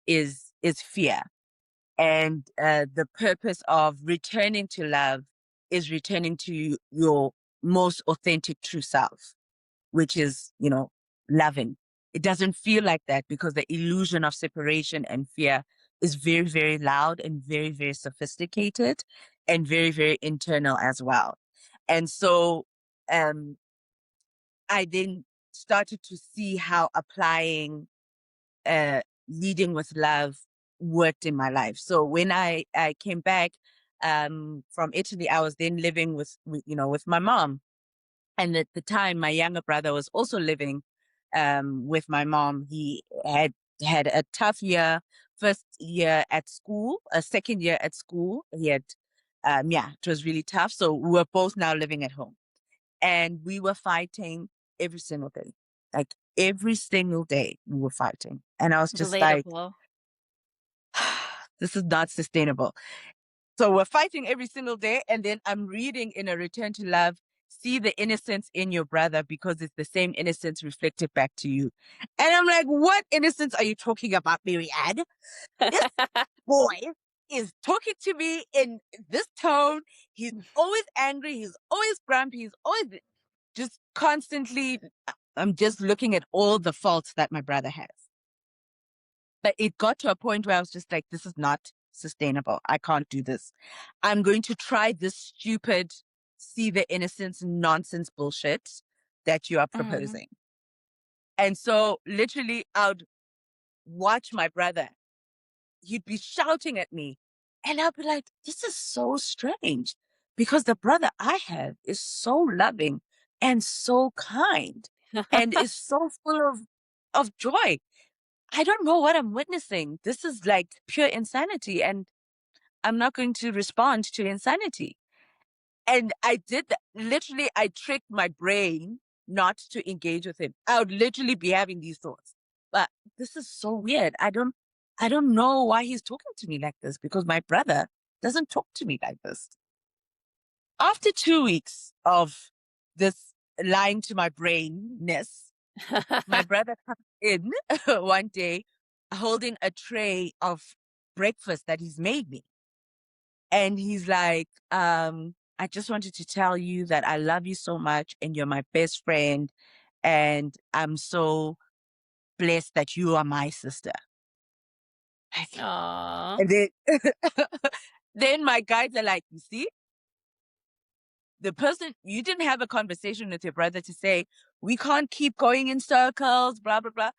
is fear. And the purpose of returning to love is returning to your most authentic true self, which is, loving. It doesn't feel like that because the illusion of separation and fear is very, very loud and very, very sophisticated and very, very internal as well. And so um, I then started to see how applying uh, leading with love worked in my life. So when I came back from Italy, I was then living with my mom. And at the time, my younger brother was also living with my mom. He had a tough year, first year at school, a second year at school. It was really tough. So we were both now living at home, and we were fighting every single day. Like every single day, we were fighting. And I was just like, Relatable. this is not sustainable. So we're fighting every single day. And then I'm reading in A Return to Love, see the innocence in your brother because it's the same innocence reflected back to you. And I'm like, what innocence are you talking about, Mary Ann? This boy is talking to me in this tone. He's always angry. He's always grumpy. He's always just constantly. I'm just looking at all the faults that my brother has. But it got to a point where I was just like, this is not sustainable. I can't do this. I'm going to try this stupid, see the innocence nonsense bullshit that you are Mhm. proposing. And so literally, I would watch my brother. He'd be shouting at me. And I'd be like, this is so strange because the brother I have is so loving and so kind and is so full of joy. I don't know what I'm witnessing. This is like pure insanity, and I'm not going to respond to insanity. And I did that. Literally, I tricked my brain not to engage with him. I would literally be having these thoughts. But this is so weird. I don't know why he's talking to me like this because my brother doesn't talk to me like this. After 2 weeks of this lying to my brainness, my brother comes in one day holding a tray of breakfast that he's made me. And he's like, I just wanted to tell you that I love you so much and you're my best friend. And I'm so blessed that you are my sister. Aw. And then, then my guides are like, you see, the person, you didn't have a conversation with your brother to say, we can't keep going in circles, blah, blah, blah.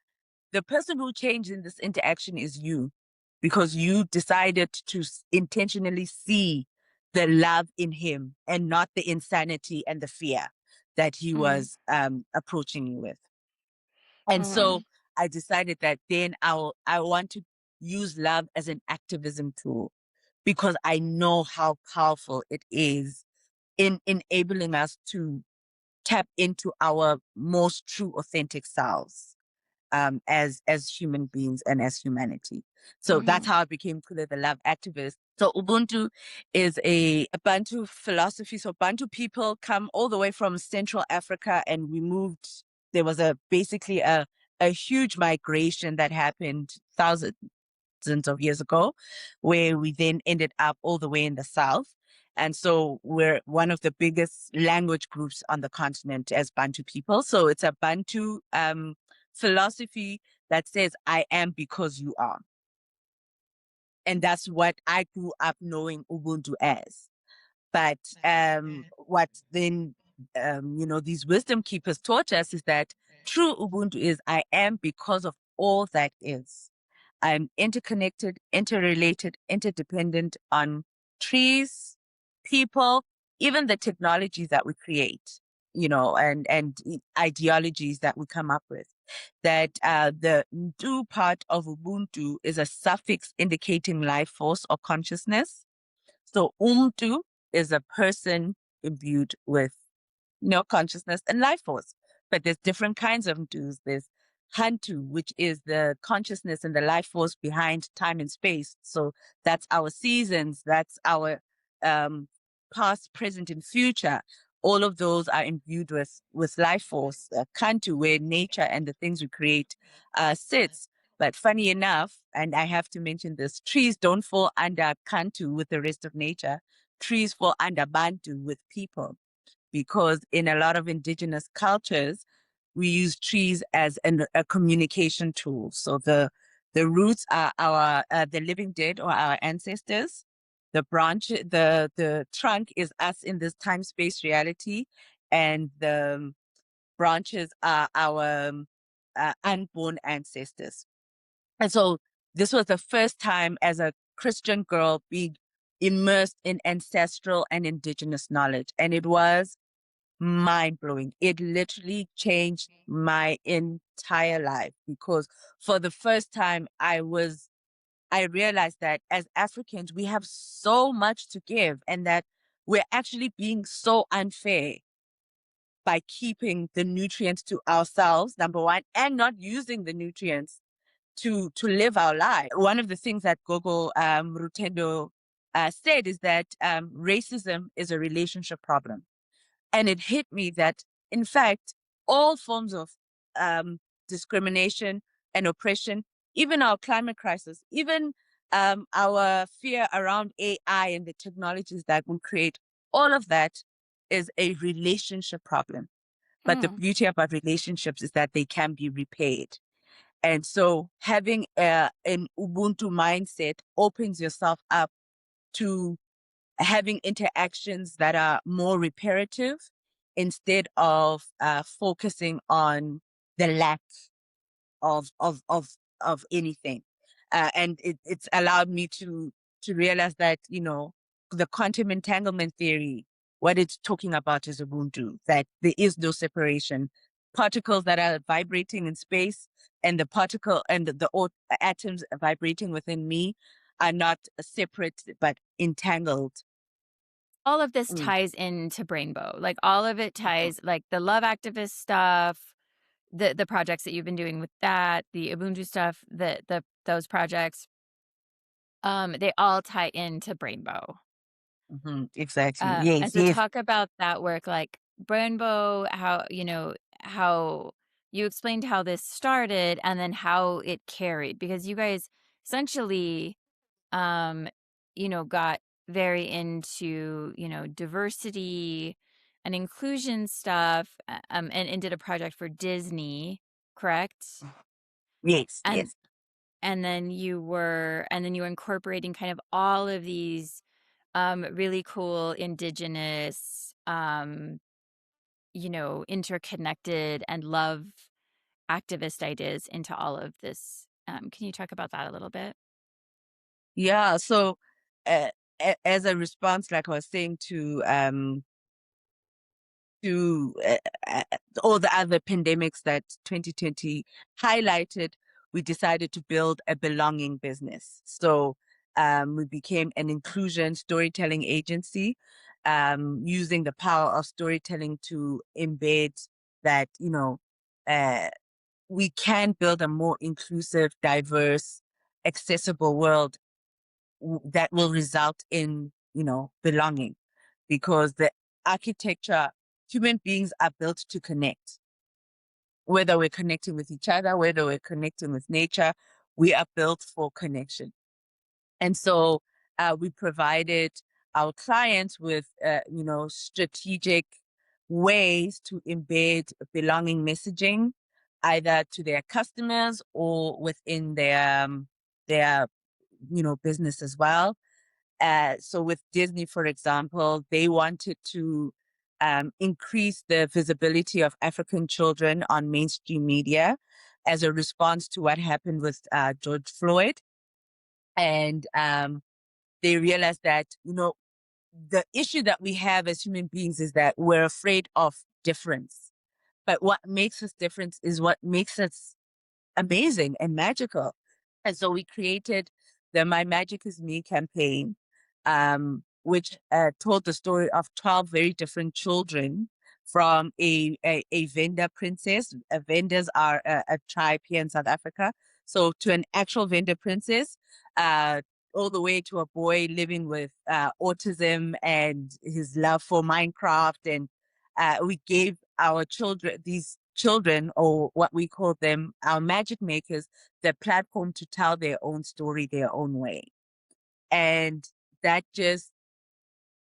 The person who changed in this interaction is you because you decided to intentionally see the love in him and not the insanity and the fear that he Mhm. was approaching you with. And so Mhm. I decided that then I want to use love as an activism tool because I know how powerful it is in enabling us to tap into our most true authentic selves as human beings and as humanity. So that's Mhm. how I became Chule the Love Activist. So Ubuntu is a Bantu philosophy. So Bantu people come all the way from Central Africa, and we moved. There was basically a huge migration that happened thousands of years ago, where we then ended up all the way in the south. And so we're one of the biggest language groups on the continent as Bantu people. So it's a Bantu philosophy that says, I am because you are. And that's what I grew up knowing Ubuntu as. But what then, these wisdom keepers taught us is that true Ubuntu is I am because of all that is. I'm interconnected, interrelated, interdependent on trees, people, even the technologies that we create, and ideologies that we come up with. That the Ntu part of Ubuntu is a suffix indicating life force or consciousness. So Umtu is a person imbued with consciousness and life force. But there's different kinds of Mtus. There's Hantu, which is the consciousness and the life force behind time and space. So that's our seasons, that's our um, past, present, and future. All of those are imbued with life force. Kantu, where nature and the things we create sits. But funny enough, and I have to mention this, trees don't fall under Kantu with the rest of nature. Trees fall under Bantu with people because in a lot of indigenous cultures, we use trees as a communication tool. So the roots are our the living dead or our ancestors. The branch, the trunk is us in this time space reality, and the branches are our unborn ancestors. And so this was the first time as a Christian girl being immersed in ancestral and indigenous knowledge, and it was mind blowing. It literally changed my entire life because for the first time I realized that as Africans, we have so much to give and that we're actually being so unfair by keeping the nutrients to ourselves, number one, and not using the nutrients to live our life. One of the things that Gogo Rutendo said is that racism is a relationship problem. And it hit me that, in fact, all forms of um, discrimination and oppression, even our climate crisis, even our fear around AI and the technologies that will create, all of that is a relationship problem. But the Mm. beauty about relationships is that they can be repaired. And so having an Ubuntu mindset opens yourself up to having interactions that are more reparative instead of focusing on the lack of of of of anything. And it's allowed me to realize that, you know, the quantum entanglement theory, what it's talking about is Ubuntu, that there is no separation. Particles that are vibrating in space and the particle and the atoms vibrating within me are not separate but entangled. All of this Mm. ties into Brainbow. Like, all of it ties, like, the love activist stuff, the projects that you've been doing with that, the Ubuntu stuff, the those projects, they all tie into Brainbow. Exactly. Yes, And so yes. talk about that work, like Brainbow, how, how you explained how this started and then how it carried, because you guys essentially, um, got very into, diversity and inclusion stuff, and did a project for Disney, correct? Yes, And yes. and then you were incorporating kind of all of these really cool indigenous, interconnected and love activist ideas into all of this. Can you talk about that a little bit? Yeah. So, uh, as a response, like I was saying, to all the other pandemics that 2020 highlighted, we decided to build a belonging business. So, we became an inclusion storytelling agency, using the power of storytelling to embed that, uh, we can build a more inclusive, diverse, accessible world that will result in, belonging, because the architecture, human beings are built to connect. Whether we're connecting with each other, whether we're connecting with nature, we are built for connection. And so we provided our clients with, strategic ways to embed belonging messaging, either to their customers or within their, business as well. So with Disney, for example, they wanted to increase the visibility of African children on mainstream media as a response to what happened with George Floyd. And they realized that, the issue that we have as human beings is that we're afraid of difference. But what makes us different is what makes us amazing and magical. And so we created the My Magic is Me campaign, which told the story of 12 very different children from a Venda princess. Vendas are a tribe here in South Africa. So to an actual Venda princess, all the way to a boy living with autism and his love for Minecraft. And we gave our children, these children, or what we call them, our magic makers, the platform to tell their own story their own way. And that just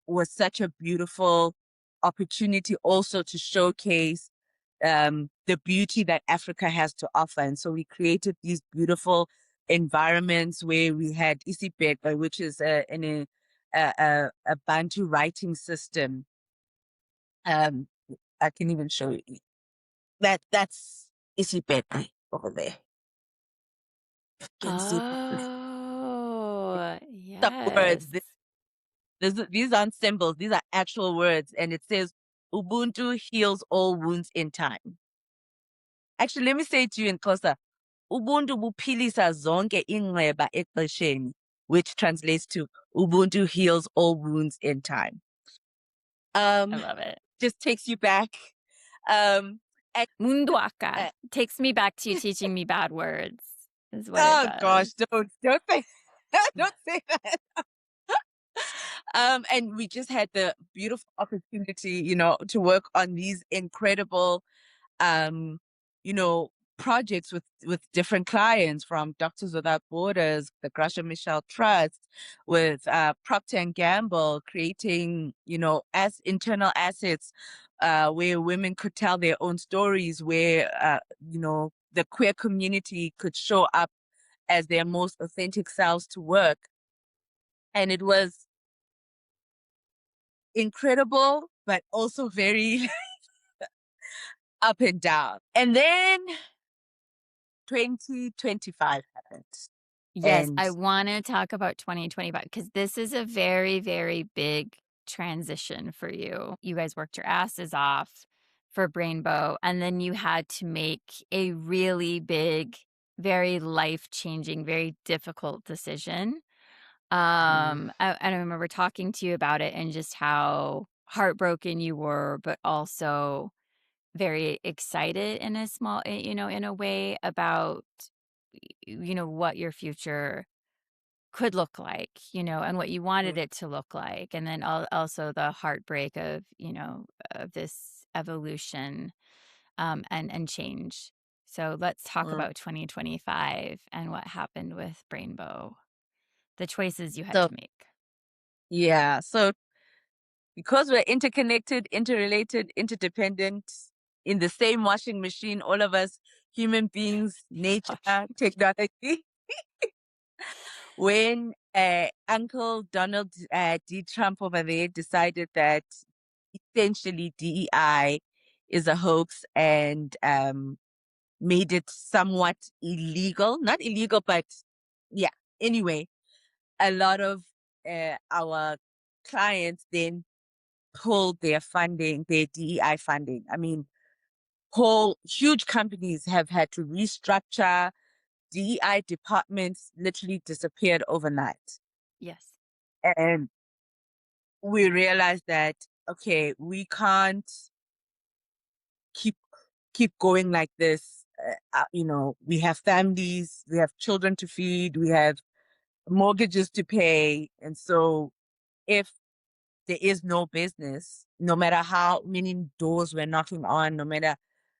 was such a beautiful opportunity also to showcase the beauty that Africa has to offer. And so we created these beautiful environments where we had Isibhekwe, which is a Bantu writing system. Um, I can even show you that's Isibhekwe over there. Can you see Oh, some words? yes. These aren't symbols; these are actual words, and it says Ubuntu heals all wounds in time. Actually, let me say it to you in Xhosa. Ubuntu buphilisa zonke inxeba exesheni, which translates to Ubuntu heals all wounds in time. I Um, love it. just takes you back. Um, and, Mundwaka uh, takes me back to you teaching me bad words, is what it oh does. gosh, don't say don't say that. And we just had the beautiful opportunity, you know, to work on these incredible, um, you know, projects with different clients, from Doctors Without Borders, the Grusha Michelle Trust, with Procter and Gamble, creating, you know, as internal assets where women could tell their own stories, where you know, the queer community could show up as their most authentic selves to work. And it was incredible, but also very up and down. And then 2025 happened. Yes, And I wanna talk about 2025 because this is a very, very big transition for you. You guys worked your asses off for Brainbow, and then you had to make a really big, very life-changing, very difficult decision. I remember talking to you about it and just how heartbroken you were, but also very excited in a small you know, in a way about, you know, what your future could look like, you know, and what you wanted it to look like. And then also the heartbreak of, you know, of this evolution and change. So let's talk mm, about 2025 and what happened with Brainbow, the choices you had so to make. yeah, so because we're interconnected, interrelated, interdependent in the same washing machine, all of us, human beings, nature, Gosh. technology, when Uncle Donald D. Trump over there decided that essentially DEI is a hoax, and made it somewhat illegal. Not illegal, but yeah. Anyway, a lot of our clients then pulled their funding, their DEI funding. I mean, whole huge companies have had to restructure. DEI departments literally disappeared overnight. Yes. And we realized that, okay, we can't keep going like this. You know, we have families, we have children to feed, we have mortgages to pay. And so if there is no business, no matter how many doors we're knocking on, no matter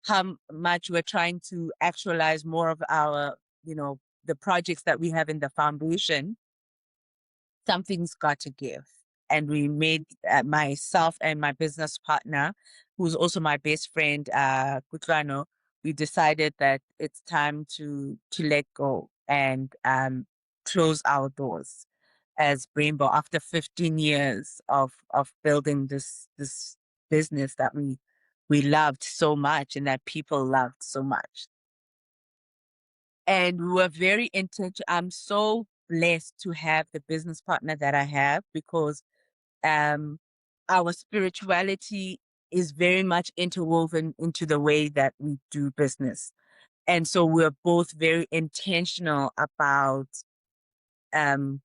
how much we're trying to actualize more of our, you know, the projects that we have in the foundation, something's got to give. And we made myself and my business partner, who's also my best friend, Kutlano, we decided that it's time to let go and close our doors as Brainbow after 15 years of building this business that we loved so much and that people loved so much. And we were very intentional. I'm so blessed to have the business partner that I have, because um, our spirituality is very much interwoven into the way that we do business. And so we're both very intentional about um,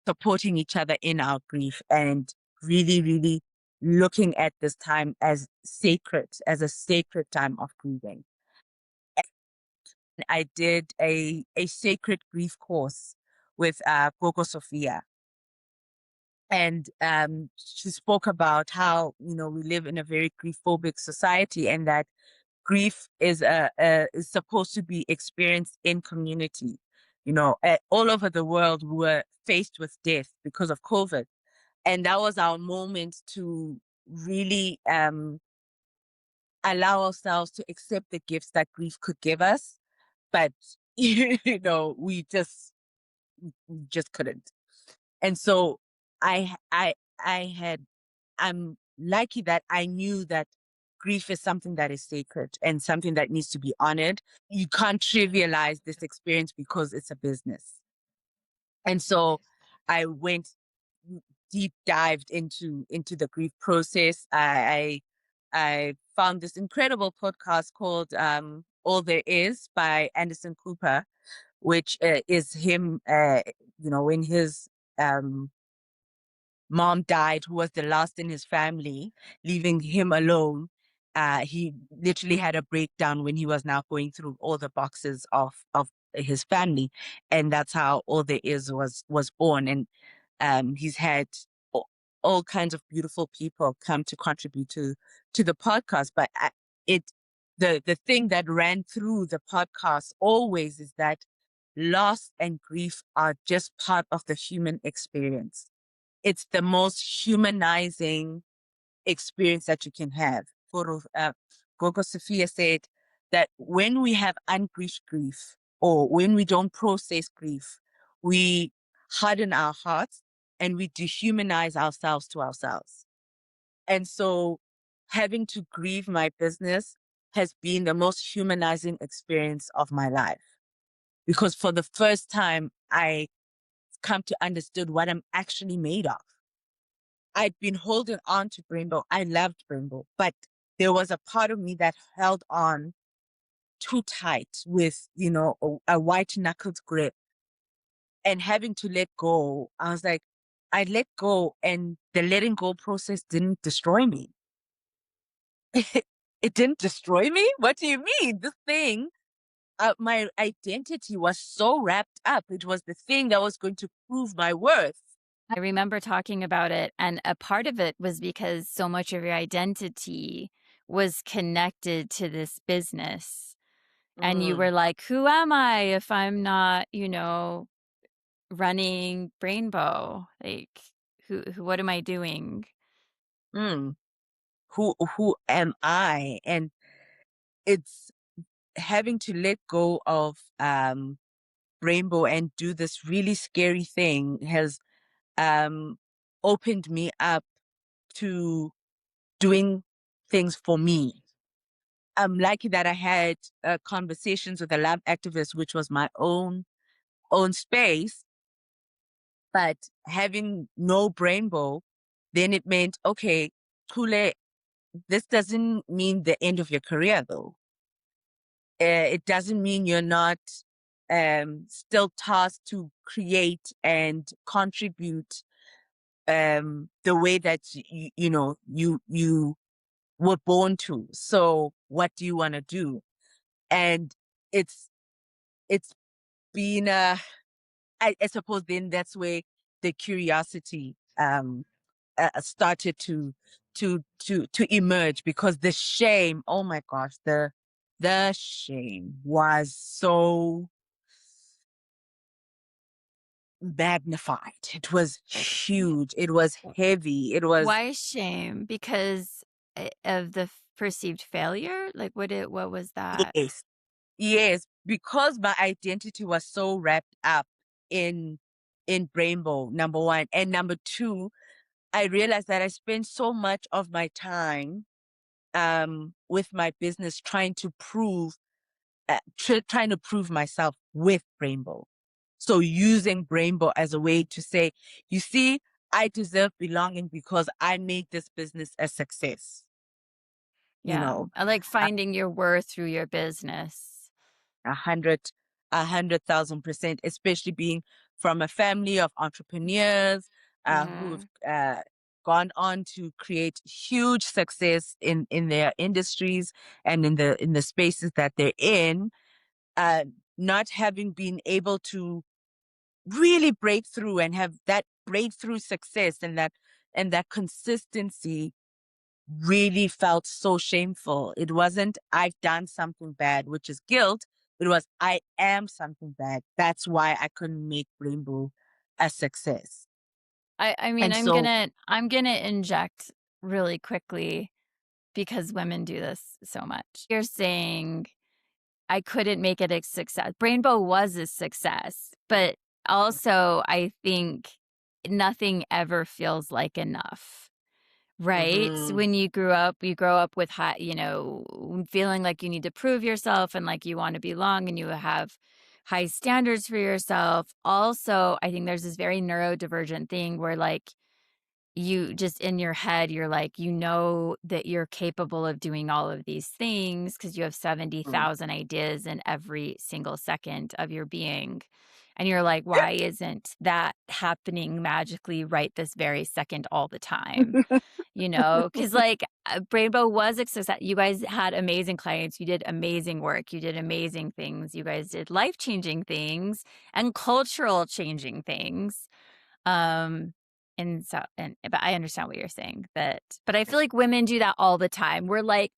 supporting each other in our grief, and really, really looking at this time as sacred, as a sacred time of grieving. I did a sacred grief course with Gogo Sophia. And she spoke about how, you know, we live in a very grief phobic society, and that grief is supposed to be experienced in community. You know, all over the world, we were faced with death because of COVID. And that was our moment to really allow ourselves to accept the gifts that grief could give us. But, you know, we just couldn't. And so I had, I'm lucky that I knew that grief is something that is sacred and something that needs to be honored. You can't trivialize this experience because it's a business. And so I went deep dived into the grief process. I found this incredible podcast called All There Is by Anderson Cooper, which is him, you know, when his um, mom died, who was the last in his family, leaving him alone. He literally had a breakdown when he was now going through all the boxes of his family, and that's how All There Is was born. And he's had all kinds of beautiful people come to contribute to the podcast. But it the thing that ran through the podcast always is that loss and grief are just part of the human experience. It's the most humanizing experience that you can have. Gogo Sophia said that when we have ungrief grief, or when we don't process grief, we harden our hearts and we dehumanize ourselves to ourselves. And so having to grieve my business has been the most humanizing experience of my life, because for the first time, I come to understand what I'm actually made of. I'd been holding on to Brainbow. I loved Brainbow, but there was a part of me that held on too tight with, a white knuckled grip, and having to let go. I was like, I let go, and the letting go process didn't destroy me. It didn't destroy me? What do you mean? The thing, my identity was so wrapped up. It was the thing that was going to prove my worth. I remember talking about it, and a part of it was because so much of your identity was connected to this business. And you Mm, were like, who am I if I'm not, running Brainbow? Like, what am I doing? mm. Who am I? And it's having to let go of Rainbow and do this really scary thing has um opened me up to doing things for me. I'm lucky that I had conversations with a lab activist, which was my own space. But having no Brainbow, then it meant, okay, Chule, this doesn't mean the end of your career, though. It doesn't mean you're not still tasked to create and contribute the way that you were born to. So what do you want to do? And it's it's been I suppose then that's where the curiosity started to emerge, because the shame, oh my gosh, the shame was so magnified. It was huge. It was heavy. It was, Why shame? Because of the perceived failure? Like, what was that? yes, yes, because my identity was so wrapped up in Brainbow, number one. And number two, I realized that I spent so much of my time with my business trying to prove myself with Brainbow. So using Brainbow as a way to say, you see, I deserve belonging because I made this business a success. You Yeah. know, I like a finding your worth through your business. a hundred, 100,000%, especially being from a family of entrepreneurs who've Mm. gone on to create huge success in their industries and in the spaces that they're in. Uh, Not having been able to really break through and have that breakthrough success and that consistency really felt so shameful. It wasn't I've done something bad, which is guilt. It was I am something bad. That's why I couldn't make Rainbow a success. I mean, And so, I'm gonna inject really quickly because women do this so much. You're saying I couldn't make it a success. Brainbow was a success, but also I think nothing ever feels like enough. Right? So mhm, when you grow up with high, feeling like you need to prove yourself and like you want to belong and you have high standards for yourself. Also, I think there's this very neurodivergent thing where like you just in your head, you're like, you know that you're capable of doing all of these things because you have mm. 70,000 ideas in every single second of your being. And you're like, why isn't that happening magically right this very second all the time? Because like Brainbow was a success. You guys had amazing clients. You did amazing work. You did amazing things. You guys did life changing things and cultural changing things. Um, And so, and but I understand what you're saying, but I feel like women do that all the time. We're like,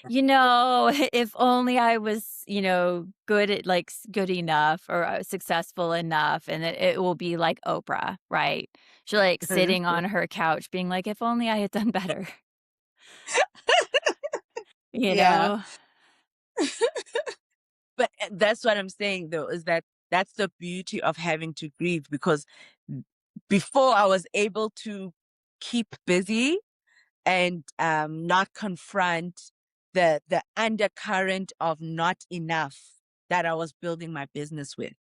if only I was, good at like good enough or successful enough, and it will be like Oprah, right? She's like sitting on her couch being like, if only I had done better, you Yeah. know? But that's what I'm saying, though, is that that's the beauty of having to grieve, because before I was able to keep busy and not confront the undercurrent of not enough that I was building my business with.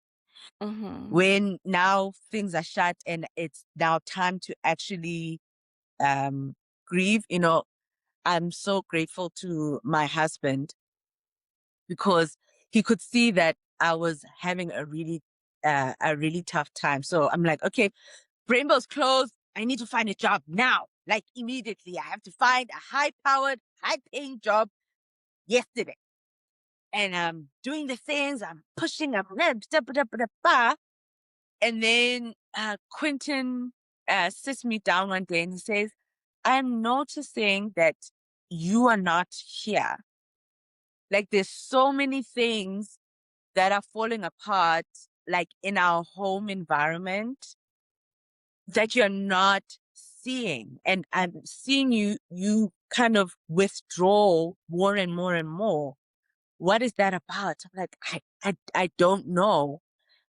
Mhm. When now things are shut and it's now time to actually um, grieve, I'm so grateful to my husband, because he could see that I was having a really tough time. So I'm like, okay, Brainbow's closed. I need to find a job now, like immediately. I have to find a high-powered, high-paying job yesterday. And I'm doing the things. I'm pushing. And then Quentin sits me down one day and he says, "I'm noticing that you are not here. Like there's so many things that are falling apart, like in our home environment, that you're not seeing. And I'm seeing you kind of withdraw more and more and more. What is that about?" I'm like, I don't know.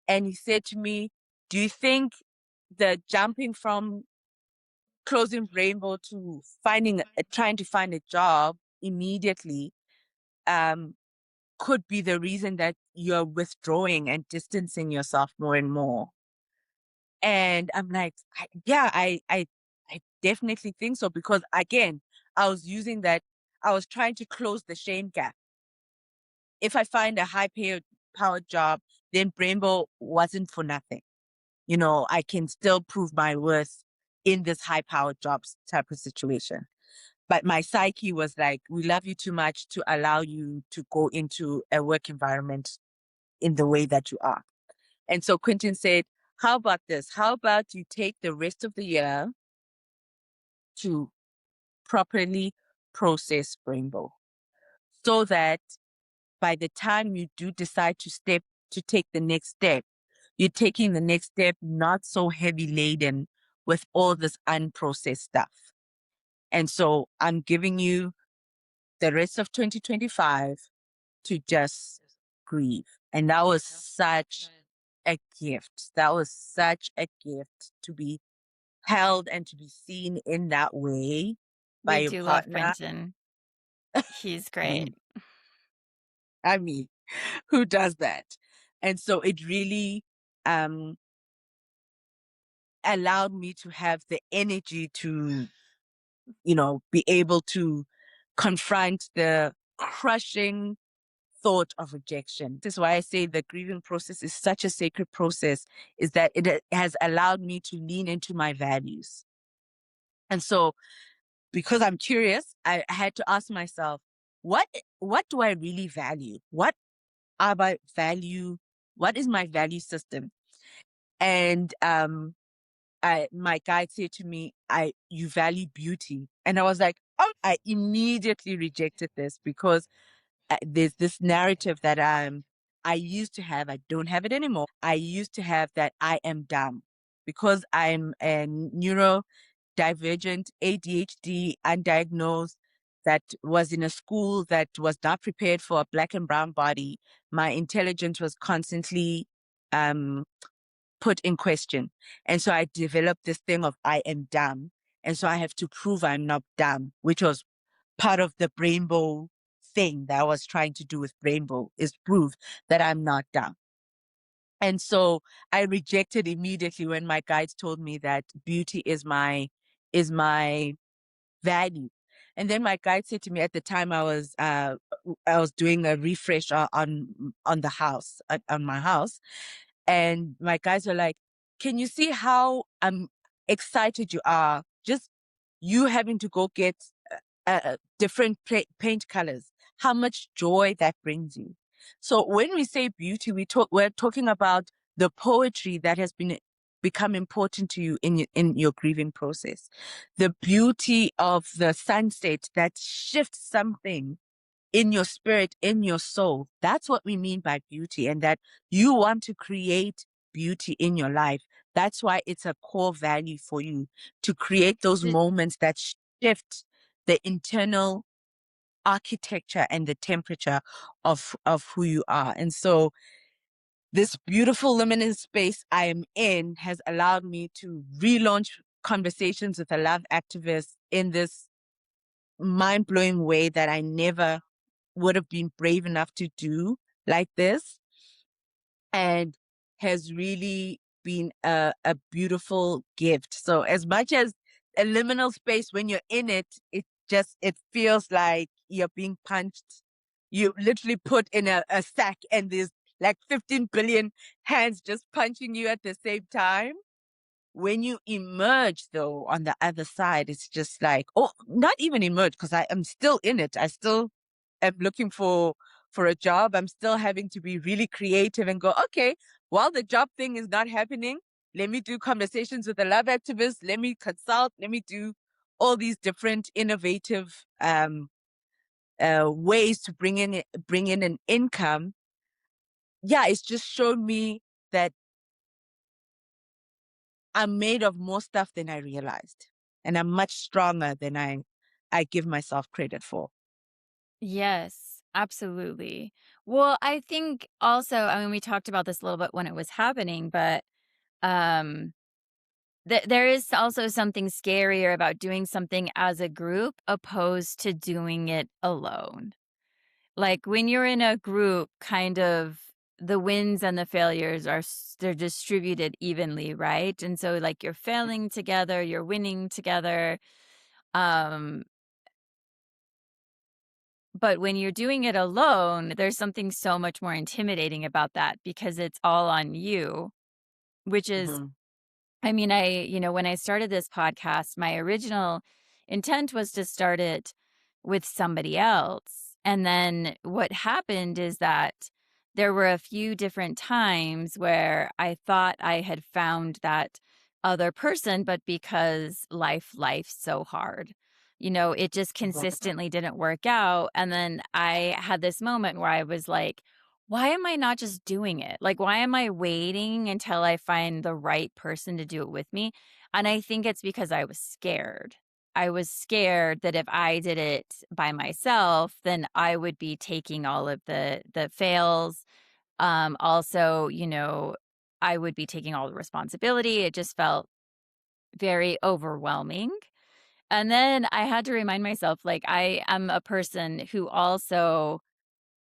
And he said to me, "Do you think the jumping from closing Rainbow to trying to find a job immediately, um, could be the reason that you're withdrawing and distancing yourself more and more?" And I'm like, yeah, I definitely think so, because again, I was using that, I was trying to close the shame gap. If I find a powered job, then Brainbow wasn't for nothing. I can still prove my worth in this high powered jobs type of situation. But my psyche was like, we love you too much to allow you to go into a work environment in the way that you are. And so Quentin said, how about this? How about you take the rest of the year to properly process Brainbow, so that by the time you do decide to take the next step, you're taking the next step not so heavy laden with all this unprocessed stuff. And so I'm giving you the rest of 2025 to just grieve. And that was such a gift. That was such a gift to be held and to be seen in that way by We your do love partner. Quentin. He's And great. I mean, who does that? And so it really um, allowed me to have the energy to, be able to confront the crushing thought of rejection. This is why I say the grieving process is such a sacred process, is that it has allowed me to lean into my values. And so, because I'm curious, I had to ask myself, what do I really value? What are my value? What is my value system? And my guide said to me, you value beauty. And I was like, oh, I immediately rejected this, because there's this narrative that I used to have, I don't have it anymore. I used to have that I am dumb because I'm a neurodivergent ADHD undiagnosed, that was in a school that was not prepared for a black and brown body. My intelligence was constantly um put in question. And so I developed this thing of I am dumb. And so I have to prove I'm not dumb, which was part of the Brainbow thing that I was trying to do with Brainbow, is prove that I'm not dumb. And so I rejected immediately when my guides told me that beauty is my value. And then my guide said to me, at the time I was doing a refresh on the house, on my house, and my guys were like, "Can you see how excited you are? Just you having to go get different paint colors, how much joy that brings you." So when we say beauty, we're talking about the poetry that has been become important to you in your grieving process. The beauty of the sunset that shifts something in your spirit, in your soul. That's what we mean by beauty, and that you want to create beauty in your life. That's why it's a core value for you to create those D moments that shift the internal architecture and the temperature of who you are. And so this beautiful liminal space I am in has allowed me to relaunch conversations with a love activist in this mind-blowing way that I never would have been brave enough to do like this, and has really been a beautiful gift. So as much as a liminal space, when you're in it, it feels like you're being punched. You literally put in a sack and there's like 15 billion hands just punching you at the same time. When you emerge though on the other side, it's just like, oh, not even emerge, because I am still in it. I still am looking for a job. I'm still having to be really creative and go, okay, while the job thing is not happening, let me do conversations with the love activists, let me consult, let me do all these different innovative ways to bring in an income. Yeah, it's just shown me that I'm made of more stuff than I realized. And I'm much stronger than I give myself credit for. Yes, absolutely. Well, I think also, I mean, we talked about this a little bit when it was happening, but um there is also something scarier about doing something as a group opposed to doing it alone. Like when you're in a group, kind of the wins and the failures they're distributed evenly, right? And so like you're failing together, you're winning together. Um but when you're doing it alone, there's something so much more intimidating about that because it's all on you, which is Mhm. I mean, when I started this podcast, my original intent was to start it with somebody else. And then what happened is that there were a few different times where I thought I had found that other person, but because life's so hard. It just consistently didn't work out. And then I had this moment where I was like, why am I not just doing it? Like, why am I waiting until I find the right person to do it with me? And I think it's because I was scared. I was scared that if I did it by myself, then I would be taking all of the fails. Also, I would be taking all the responsibility. It just felt very overwhelming. And then I had to remind myself, like, I am a person who also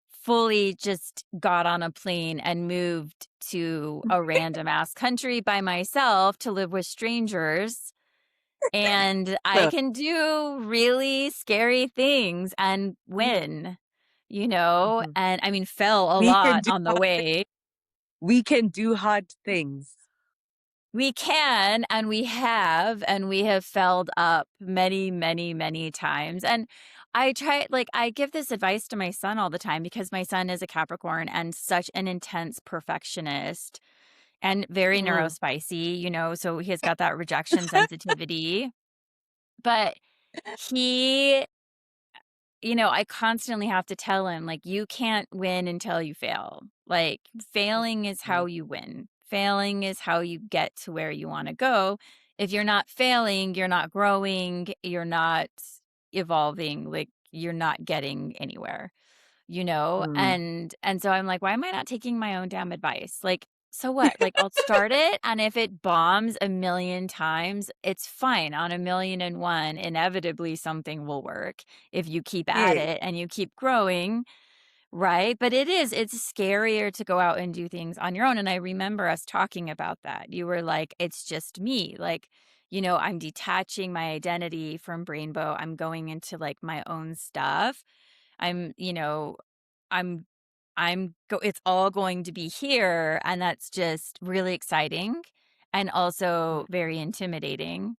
fully just got on a plane and moved to a random ass country by myself to live with strangers. And I So, can do really scary things and win, mhm. and I mean, fell a we can lot do on the hard, way. we can do hard things. We can, and we have felled up many, many, many times. And I give this advice to my son all the time because my son is a Capricorn and such an intense perfectionist and very Mm. neurospicy, so he has got that rejection sensitivity. But he I constantly have to tell him, like, "You can't win until you fail." Like, failing is how Mm. you win. Failing is how you get to where you wanna go. If you're not failing, you're not growing, you're not evolving, like, you're not getting anywhere. Mm. And so I'm like, "Why am I not taking my own damn advice?" Like, so what? Like, I'll start it, and if it bombs a million times, it's fine. On a million and one, inevitably something will work if you keep at Yes. it and you keep growing, right? But it's scarier to go out and do things on your own, and I remember us talking about that. You were like, "It's just me." Like, I'm detaching my identity from Brainbow. I'm going into, like, my own stuff. I'm, you know, I'm it's all going to be here, and that's just really exciting and also very intimidating.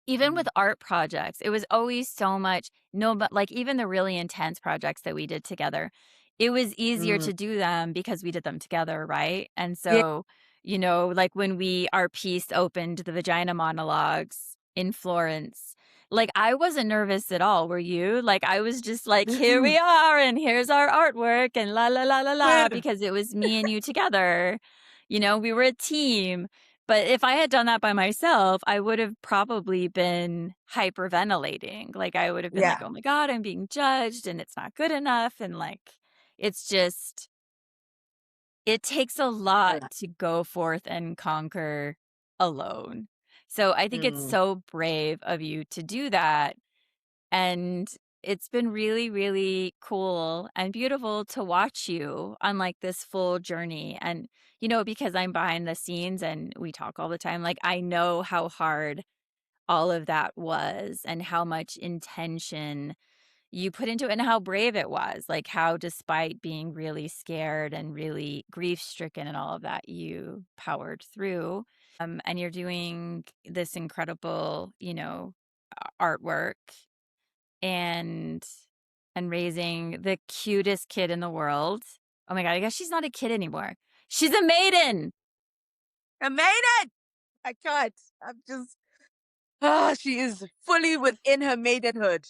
Even with Mm. art projects, it was always so much no, but, like, even the really intense projects that we did together, it was easier Mm. to do them because we did them together, right? And Yeah. so You know, like when our piece opened the vagina monologues in Florence, like I wasn't nervous at all. Were you? Like I was just like, here we Mm-mm. are, and here's our artwork, and la la la la la, Good. because it was me and you together. You know, we were a team. But if I had done that by myself, I would have probably been hyperventilating. Like I would have been like, Yeah. oh my God, I'm being judged and it's not good enough. And like, it's just, it takes a lot Yeah. to go forth and conquer alone. So I think it's Mm. so brave of you to do that. And it's been really, really cool and beautiful to watch you on like this full journey. And, you know, because I'm behind the scenes and we talk all the time, like I know how hard all of that was and how much intention you put into it and how brave it was, like how despite being really scared and really grief-stricken and all of that, you powered through. And you're doing this incredible, you know, artwork and raising the cutest kid in the world. Oh my God, I guess she's not a kid anymore. She's a maiden. I made it. I can't. I'm just, ah, she is fully within her maidenhood.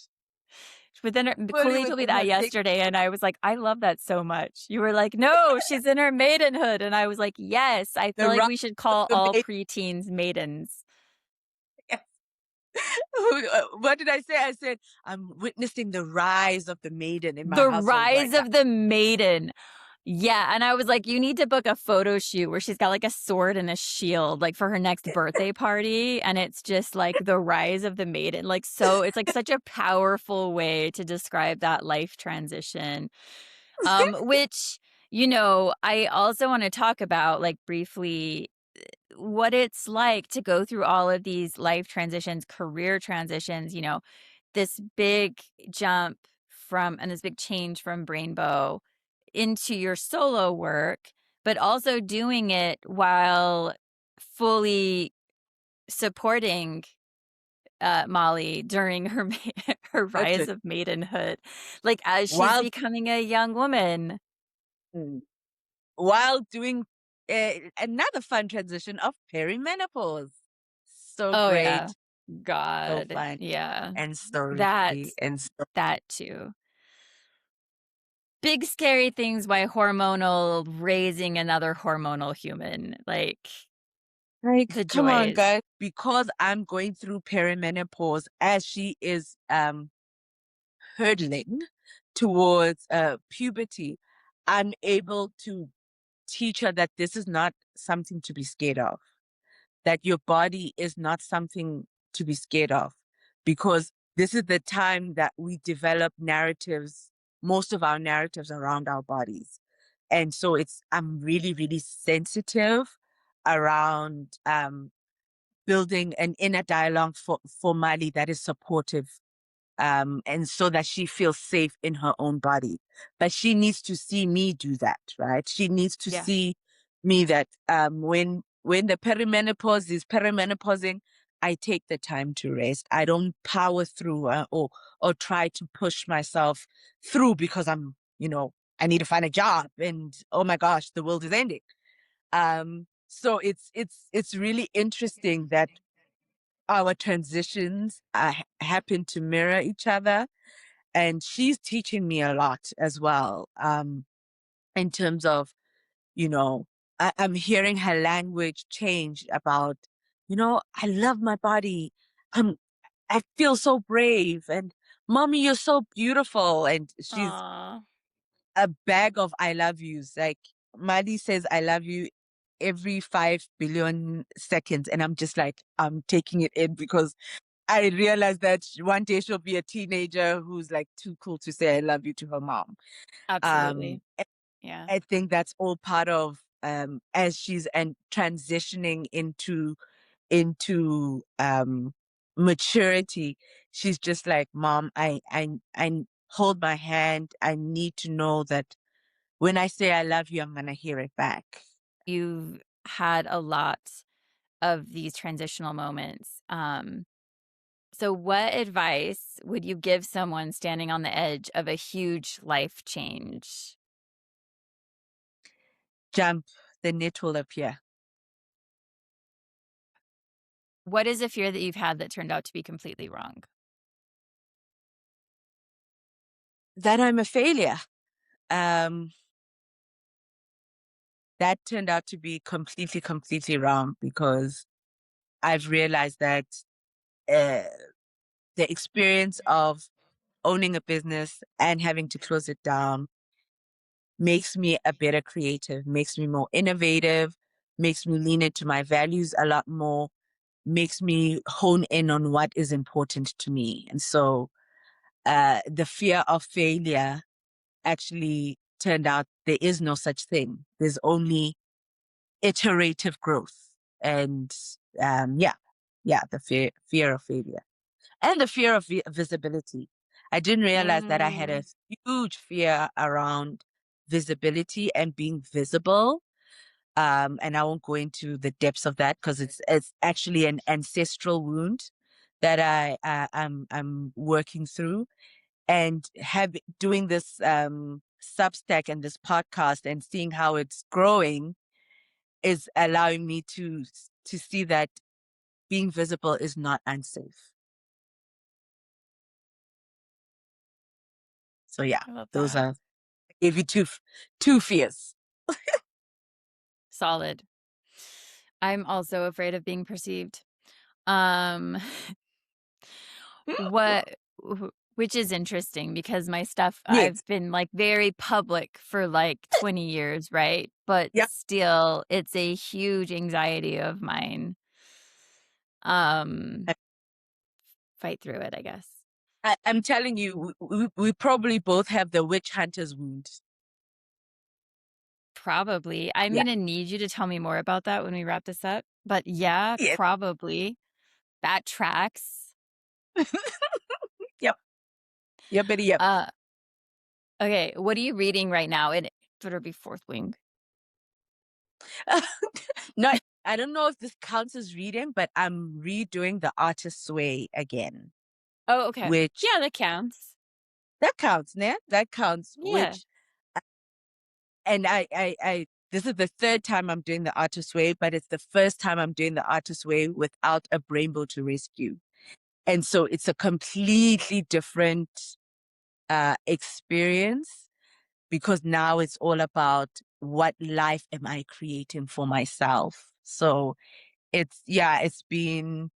Within her, Fully Chloe told me within that her big, yesterday, and I was like, I love that so much. You were like, no, she's in her maidenhood. And I was like, yes, I feel the like rise we should of call the all maiden. preteens maidens. What did I say? I said, I'm witnessing the rise of the maiden in my The household right rise now. of the maiden. Yeah, and I was like, you need to book a photo shoot where she's got like a sword and a shield, like for her next birthday party. And it's just like the rise of the maiden. Like, so it's like such a powerful way to describe that life transition. Which, you know, I also want to talk about like briefly what it's like to go through all of these life transitions, career transitions, you know, this big jump from and this big change from Brainbow into your solo work, but also doing it while fully supporting Molly during her her rise Urgent. of maidenhood, like as she's While, becoming a young woman. mm, while doing another fun transition of perimenopause. So Oh yeah, great, so God, fun, yeah, and so that and so that too. Big scary things by hormonal raising another hormonal human, like like, the come on, joys. guys, because I'm going through perimenopause as she is hurtling towards puberty. I'm able to teach her that this is not something to be scared of, that your body is not something to be scared of, because this is the time that we develop narratives, most of our narratives around our bodies. And so I'm really, really sensitive around building an inner dialogue for Mali that is supportive, and so that she feels safe in her own body. But she needs to see me do that, right? She needs to Yeah. see me that when the perimenopause is perimenopausing, I take the time to rest. I don't power through, or try to push myself through because I need to find a job and oh my gosh, the world is ending. So it's really interesting that our transitions happen to mirror each other, and she's teaching me a lot as well, in terms of, you know, I'm hearing her language change about, I love my body. um I feel so brave, and mommy, you're so beautiful, and she's Aw. a bag of I love yous. Like, Madi says I love you every 5 billion seconds, and I'm just like, I'm taking it in because I realized that one day she'll be a teenager who's like too cool to say I love you to her mom. Absolutely. I Yeah. I think that's all part of, as she's and transitioning into maturity. She's just like, mom, I hold my hand. I need to know that when I say I love you, I'm gonna hear it back. You've had a lot of these transitional moments. So what advice would you give someone standing on the edge of a huge life change? Jump, the net will appear. What is a fear that you've had that turned out to be completely wrong? That I'm a failure. Um, that turned out to be completely wrong because I've realized that uh, the experience of owning a business and having to close it down makes me a better creative, makes me more innovative, makes me lean into my values a lot more, makes me hone in on what is important to me. And so the fear of failure actually turned out there is no such thing. There's only iterative growth. And yeah, the fear of failure and the fear of visibility. I didn't realize that I had a Mm. huge fear around visibility and being visible. And I won't go into the depths of that because it's actually an ancestral wound that I'm working through, and have doing this Substack and this podcast and seeing how it's growing is allowing me to see that being visible is not unsafe. So yeah, I love those that. are I gave you two fears. Solid. I'm also afraid of being perceived. Um, what which is interesting because my stuff Yes. I've been like very public for like 20 years, right? But Yeah. still it's a huge anxiety of mine. Um, I, fight through it, I guess. I'm telling you, we probably both have the witch hunter's wound. Probably. I'm Yeah. gonna need you to tell me more about that when we wrap this up. But yeah, Yes. probably. That tracks. Yep. Yep. Yep. Uh, okay, what are you reading right now? It better be Fourth Wing. No, I don't know if this counts as reading, but I'm redoing The Artist's Way again, Oh, okay. which Yeah, that counts. that counts, né? That counts, Yeah. which, and this is the third time I'm doing The Artist's Way, but it's the first time I'm doing The Artist's Way without a Brainbow to rescue. And so it's a completely different experience because now it's all about what life am I creating for myself. So it's been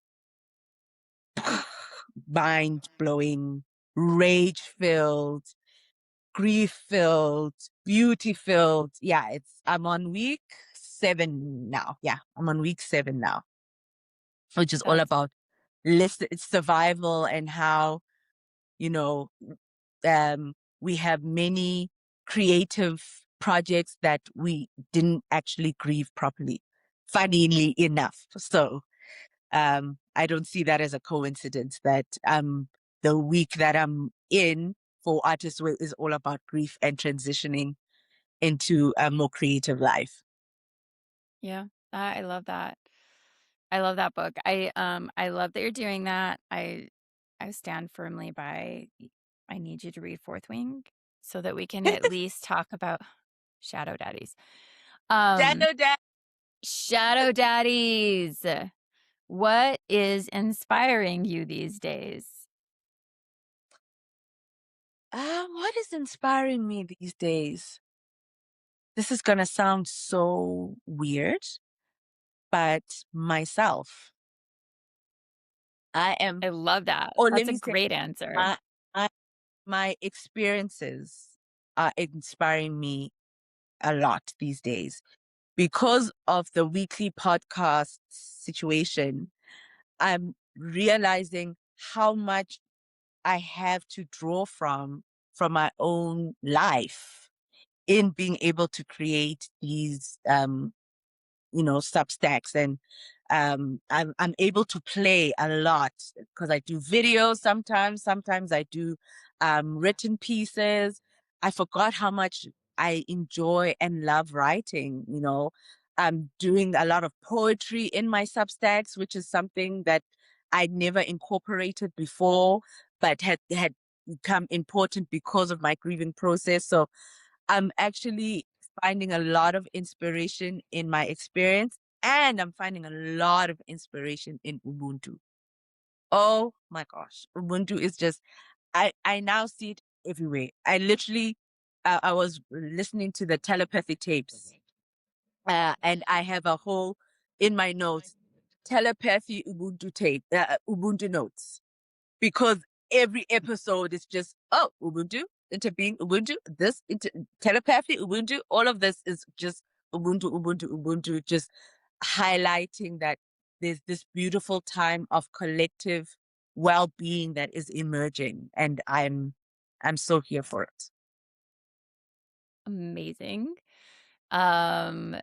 mind blowing, rage filled, grief filled, beauty filled. Yeah, I'm on week 7 now. Yeah, I'm on week 7 now, which is all That's about survival and how, you know, we have many creative projects that we didn't actually grieve properly, funnily enough. So I don't see that as a coincidence that the week that I'm in for Artist Way is all about grief and transitioning into a more creative life. yeah. I love that. I love that book. I love that you're doing that. I stand firmly by I need you to read Fourth Wing so that we can at least talk about Shadow Daddies. Um, Shadow Dad. Shadow Daddies. What is inspiring you these days? What is inspiring me these days? This is gonna sound so weird, but myself. I am, I love that. or let That's a me say, great answer. my my, my experiences are inspiring me a lot these days because of the weekly podcast situation. I'm realizing how much I have to draw from my own life in being able to create these Substacks. And I'm able to play a lot because I do videos sometimes I do written pieces. I forgot how much I enjoy and love writing. I'm doing a lot of poetry in my Substacks, which is something that I'd never incorporated before, but had become important because of my grieving process. So I'm actually finding a lot of inspiration in my experience And I'm finding a lot of inspiration in Ubuntu. Oh my gosh. Ubuntu is just, I now see it everywhere. I literally, I was listening to the telepathy tapes, and I have a whole, in my notes, telepathy Ubuntu tape, Ubuntu notes, because every episode is just, oh, Ubuntu, interbeing Ubuntu, telepathy Ubuntu, all of this is just Ubuntu, Ubuntu, Ubuntu, just highlighting that there's this beautiful time of collective well-being that is emerging, and I'm so here for it. Amazing. Um,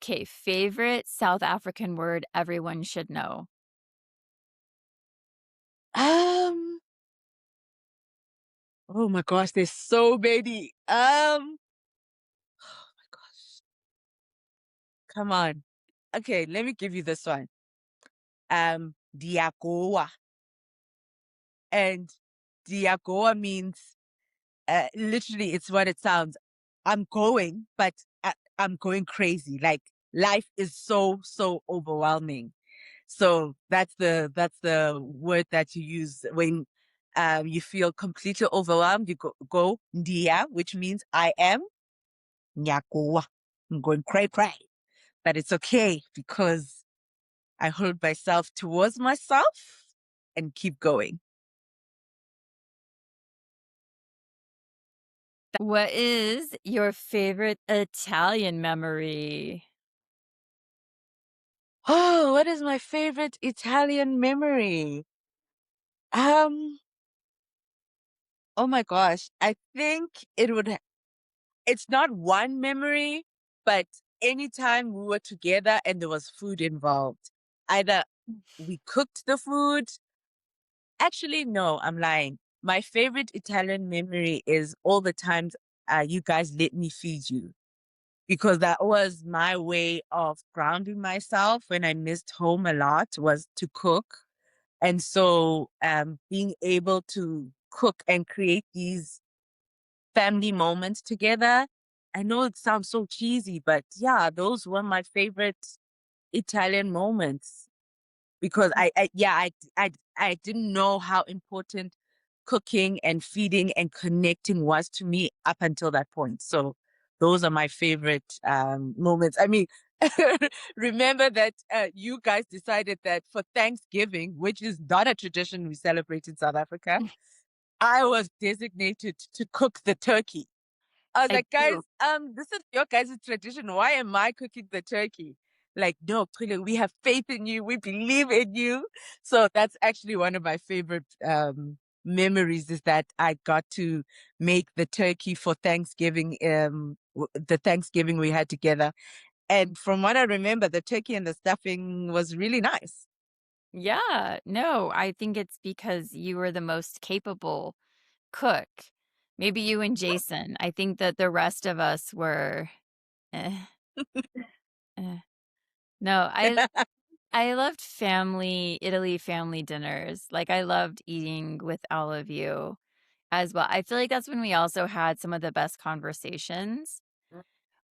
okay, favorite South African word everyone should know. Um, oh my gosh, there's so many. Oh my gosh, come on. Okay, let me give you this one. Diagoa, and Diagoa means, literally, it's what it sounds. I'm going, but I'm going crazy. Like life is so overwhelming. So that's the word that you use when you feel completely overwhelmed. You go ndia, which means I am nyakoa. I'm going cray cray, but it's okay because I hold myself towards myself and keep going. What is your favorite Italian memory? Oh, what is my favorite Italian memory? Um, oh my gosh. I think it's not one memory, but anytime we were together and there was food involved, either we cooked the food. Actually, no, I'm lying. My favorite Italian memory is all the times you guys let me feed you, because that was my way of grounding myself when I missed home a lot, was to cook. And so being able to cook and create these family moments together. I know it sounds so cheesy, but yeah, those were my favorite Italian moments, because I didn't know how important cooking and feeding and connecting was to me up until that point. So those are my favorite moments. I mean, remember that you guys decided that for Thanksgiving, which is not a tradition we celebrate in South Africa, I was designated to cook the turkey. I was I like, guys, do. this is your guys' tradition. Why am I cooking the turkey? Like, no, Chule, we have faith in you. We believe in you. So that's actually one of my favorite memories, is that I got to make the turkey for Thanksgiving, the Thanksgiving we had together. And from what I remember, the turkey and the stuffing was really nice. Yeah, no, I think it's because you were the most capable cook. Maybe you and Jason. I think that the rest of us were, eh, eh. No, I loved Italy family dinners. Like, I loved eating with all of you as well. I feel like that's when we also had some of the best conversations.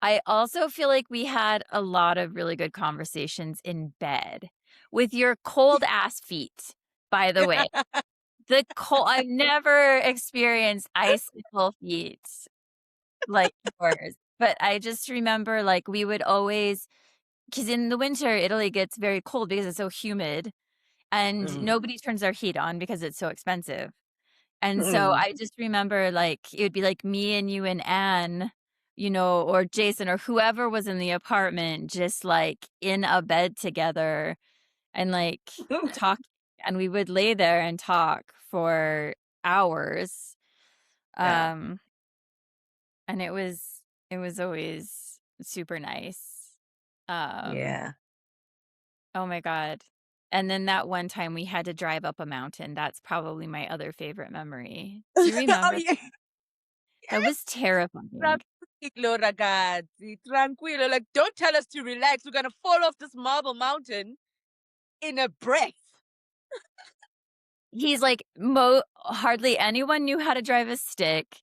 I also feel like we had a lot of really good conversations in bed with your cold ass feet, by the way. The cold I've never experienced icicle feet like yours, but I just remember, like, we would always, because in the winter, Italy gets very cold because it's so humid, and Mm. nobody turns their heat on because it's so expensive. And so Mm. I just remember, like, it would be, like, me and you and Anne, or Jason or whoever was in the apartment just, like, in a bed together and, like, talk, and we would lay there and talk for hours. Yeah. Um, and it was always super nice. Um, Yeah. oh my god. And then that one time we had to drive up a mountain, that's probably my other favorite memory. Do you Oh, remember? yeah. That was terrifying. Tranquilo, ragazzi, tranquilo. Like, don't tell us to relax. We're gonna fall off this marble mountain in a breath. He's like, hardly anyone knew how to drive a stick.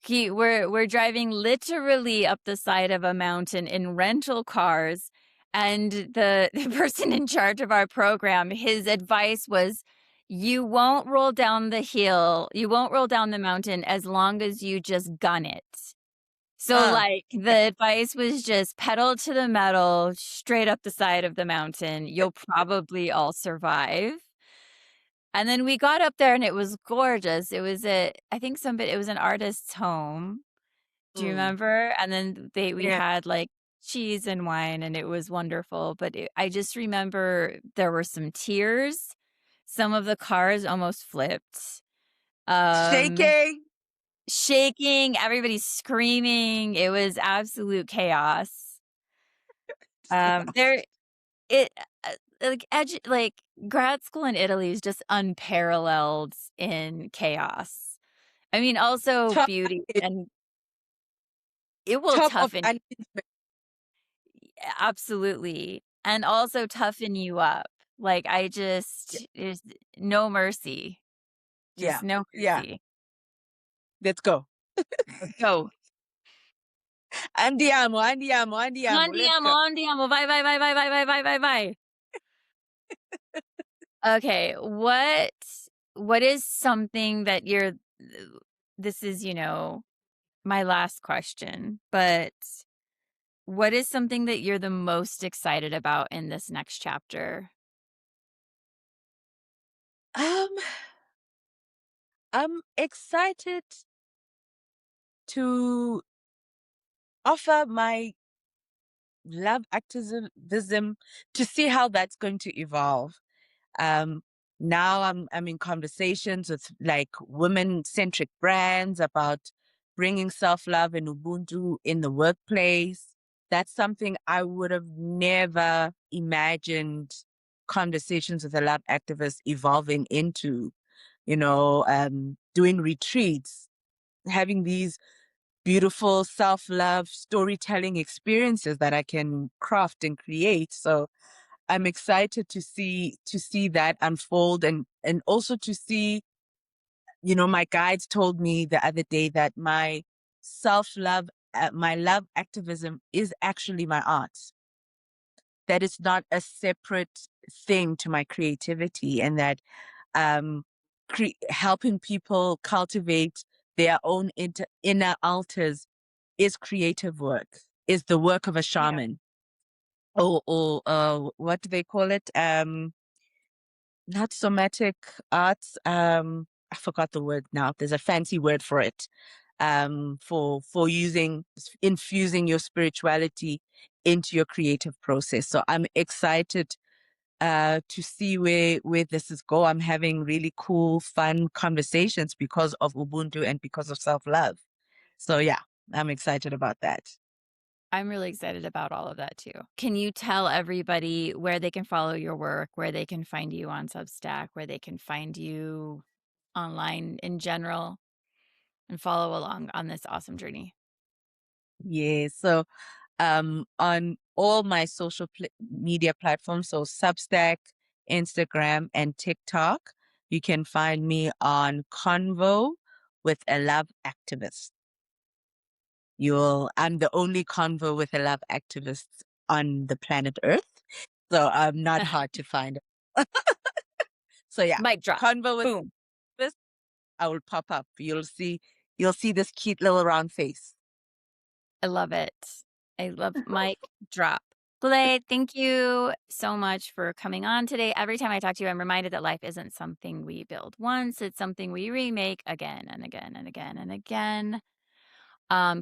We're driving literally up the side of a mountain in rental cars, And the person in charge of our program, his advice was, "You won't roll down the hill, you won't roll down the mountain as long as you just gun it." So, Uh, like, the advice was just pedal to the metal, straight up the side of the mountain, you'll probably all survive. And then we got up there and it was gorgeous. It was I think somebody it was an artist's home. Do you mm, remember? And then we yeah. had, like, cheese and wine, and it was wonderful, but I just remember there were some tears. Some of the cars almost flipped. Um, Shaking. Shaking, everybody screaming, it was absolute chaos. There it like, grad school in Italy is just unparalleled in chaos. I mean, also Top, beauty, and it will top of toughen. achievement. Absolutely, and also toughen you up. Like, I Yeah. just there's no mercy, Yeah. just no Yeah. mercy. Let's go. Let's go. Andiamo, andiamo, andiamo. Let's Andiamo, go. andiamo, vai, vai, vai, vai, vai, vai, vai, vai, vai. Okay, what is something that you're this is, my last question, but what is something that you're the most excited about in this next chapter? Um, I'm excited to offer my love activism to see how that's going to evolve. Um, Now I'm in conversations with like women-centric brands about bringing self-love and Ubuntu in the workplace. That's something I would have never imagined conversations with a love activist evolving into, doing retreats, having these beautiful self-love storytelling experiences that I can craft and create. So I'm excited to see that unfold, and also to see, my guides told me the other day that my self-love, my love activism is actually my art. That it's not a separate thing to my creativity, and that um helping people cultivate their own inner altars is creative work, is the work of a Yeah. shaman, or what do they call it? Not somatic arts. I forgot the word now. There's a fancy word for it. For infusing your spirituality into your creative process. So I'm excited to see where this is go. I'm having really cool, fun conversations because of Ubuntu and because of self-love. So yeah, I'm excited about that. I'm really excited about all of that too. Can you tell everybody where they can follow your work, where they can find you on Substack, where they can find you online in general, and follow along on this awesome journey? Yeah. So on all my social media platforms, so Substack, Instagram, and TikTok. You can find me on Convo with a Love Activist. I'm the only Convo with a Love Activist on the planet Earth, so I'm not hard to find. So yeah, Mic drop. Convo with Boom. Activist, I will pop up. You'll see this cute little round face. I love it. I love mic drop. Goulet, thank you so much for coming on today. Every time I talk to you, I'm reminded that life isn't something we build once, it's something we remake again and again and again and again.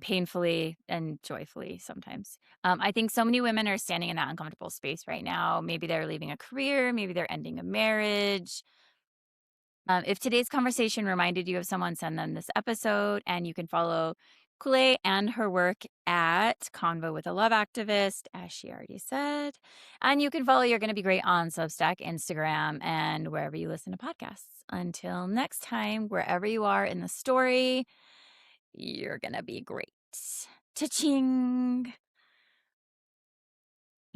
Painfully and joyfully sometimes. I think so many women are standing in that uncomfortable space right now. Maybe they're leaving a career, maybe they're ending a marriage. If today's conversation reminded you of someone, send them this episode, and you can follow Kule and her work at Convo with a Love Activist, as she already said. And you can follow You're Gonna Be Great on Substack, Instagram, and wherever you listen to podcasts. Until next time, wherever you are in the story, you're gonna be great. Cha-ching!